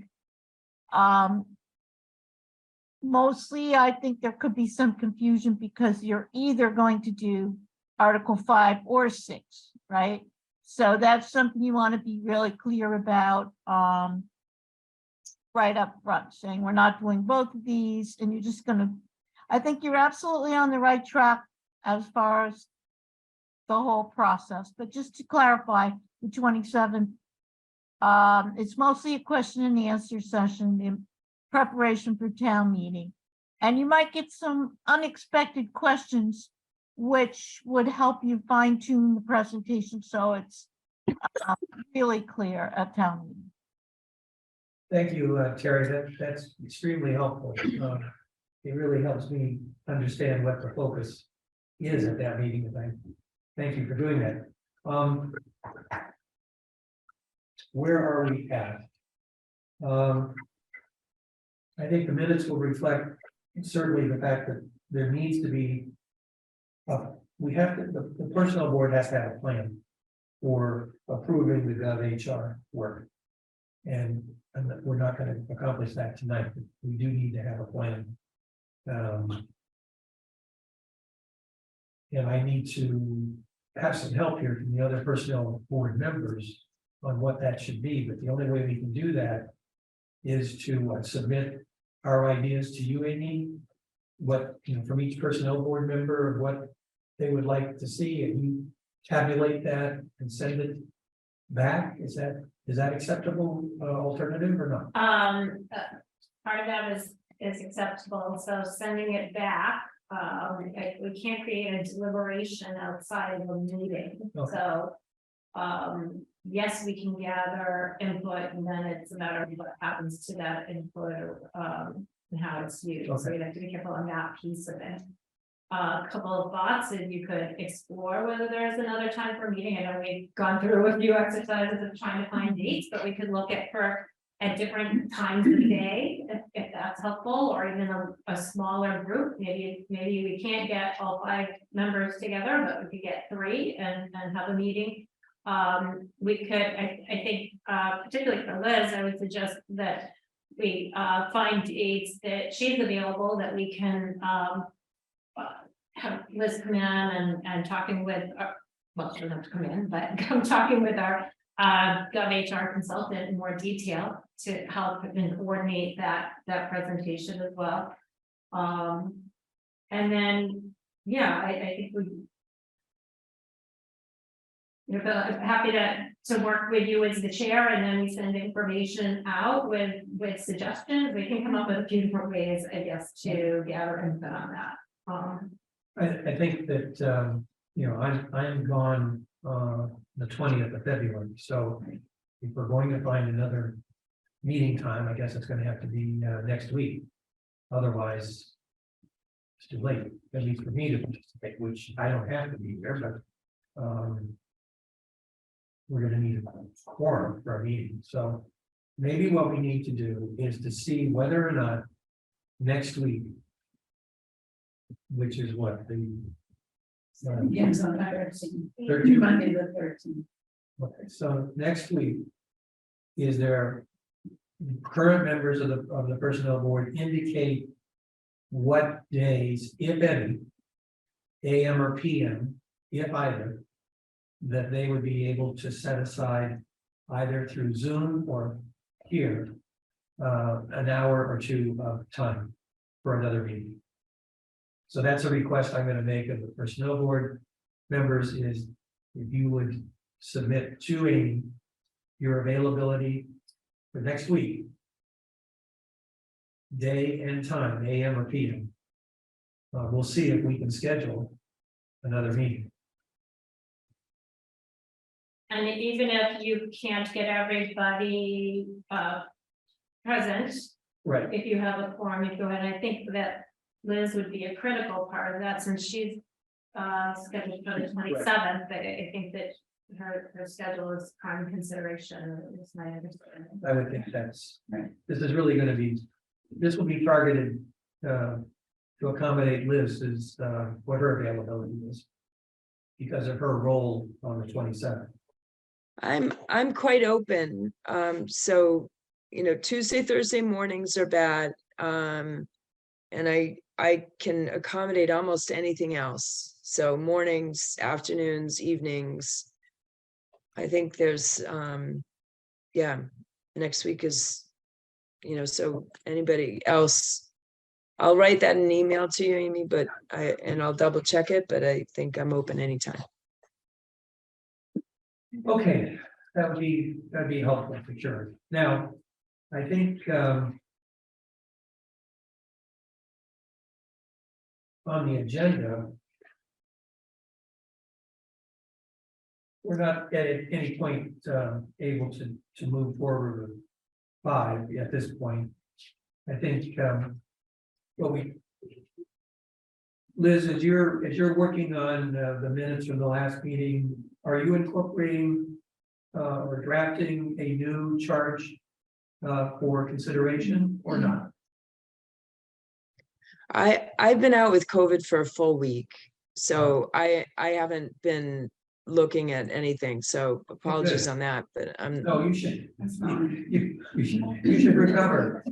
Mostly, I think there could be some confusion because you're either going to do Article 5 or 6, right? So that's something you want to be really clear about right up front, saying we're not doing both of these, and you're just going to, I think you're absolutely on the right track as far as the whole process. But just to clarify, the 27th, it's mostly a question and answer session in preparation for town meeting. And you might get some unexpected questions, which would help you fine tune the presentation so it's really clear at town meeting. Thank you, Terry. That's extremely helpful. It really helps me understand what the focus is at that meeting. And thank you for doing that. Where are we at? I think the minutes will reflect certainly the fact that there needs to be. We have to, the personnel board has to have a plan for approving the GovHR work. And we're not going to accomplish that tonight. We do need to have a plan. And I need to have some help here from the other personnel board members on what that should be, but the only way we can do that is to submit our ideas to you, Amy. What, from each personnel board member of what they would like to see, and you tabulate that and send it back. Is that acceptable alternative or not? Part of that is acceptable, so sending it back, we can't create a deliberation outside of a meeting, Okay. so. Yes, we can gather input, and then it's a matter of what happens to that input, and how it's used, so Okay. we have to be careful on that piece of it. A couple of thoughts, and you could explore whether there's another time for meeting. I know we've gone through a few exercises of trying to find dates, but we could look at different times of the day, if that's helpful, or even a smaller group. Maybe we can't get all 5 members together, but we could get 3 and have a meeting. We could, I think, particularly for Liz, I would suggest that we find dates that she's available, that we can have Liz come in and talking with, well, she doesn't have to come in, but come talking with our GovHR consultant in more detail to help and coordinate that presentation as well. And then, yeah, I think we. I'm happy to work with you as the chair, and then we send information out with suggestions. We can come up with a few different ways, I guess, to gather input on that. I think that I'm gone the 20th of February. So if we're going to find another meeting time, I guess it's going to have to be next week. Otherwise, it's too late, at least for me to participate, which I don't have to be there, but we're going to need a quorum for our meeting. So maybe what we need to do is to see whether or not next week, which is what Begins on the 13th. 13th. Monday the 13th. Okay, so next week, is there current members of the personnel board indicate what days, if any, AM or PM, if either, that they would be able to set aside either through Zoom or here an hour or 2 of time for another meeting. So that's a request I'm going to make of the personnel board members, is if you would submit to Amy your availability for next week, day and time, AM or PM. We'll see if we can schedule another meeting. And even if you can't get everybody present, Right. if you have a quorum, you go ahead. I think that Liz would be a critical part of that, since she's scheduled for the 27th, but I think that her schedule is prime consideration, is my understanding. I would think that's right. This is really going to be, this will be targeted to accommodate Liz's what her availability is, because of her role on the 27th. I'm quite open. So, Tuesday, Thursday mornings are bad. And I can accommodate almost anything else. So mornings, afternoons, evenings. I think there's, next week is, so anybody else, I'll write that in an email to you, Amy, but I'll double check it, but I think I'm open anytime. Okay, that'd be helpful for sure. Now, I think on the agenda, we're not at any point able to move forward with 5 at this point. I think Liz, as you're working on the minutes from the last meeting, are you incorporating or drafting a new charge for consideration or not? I've been out with COVID for a full week, so I haven't been looking at anything, so apologies on that, but I'm. No, you should. You should recover.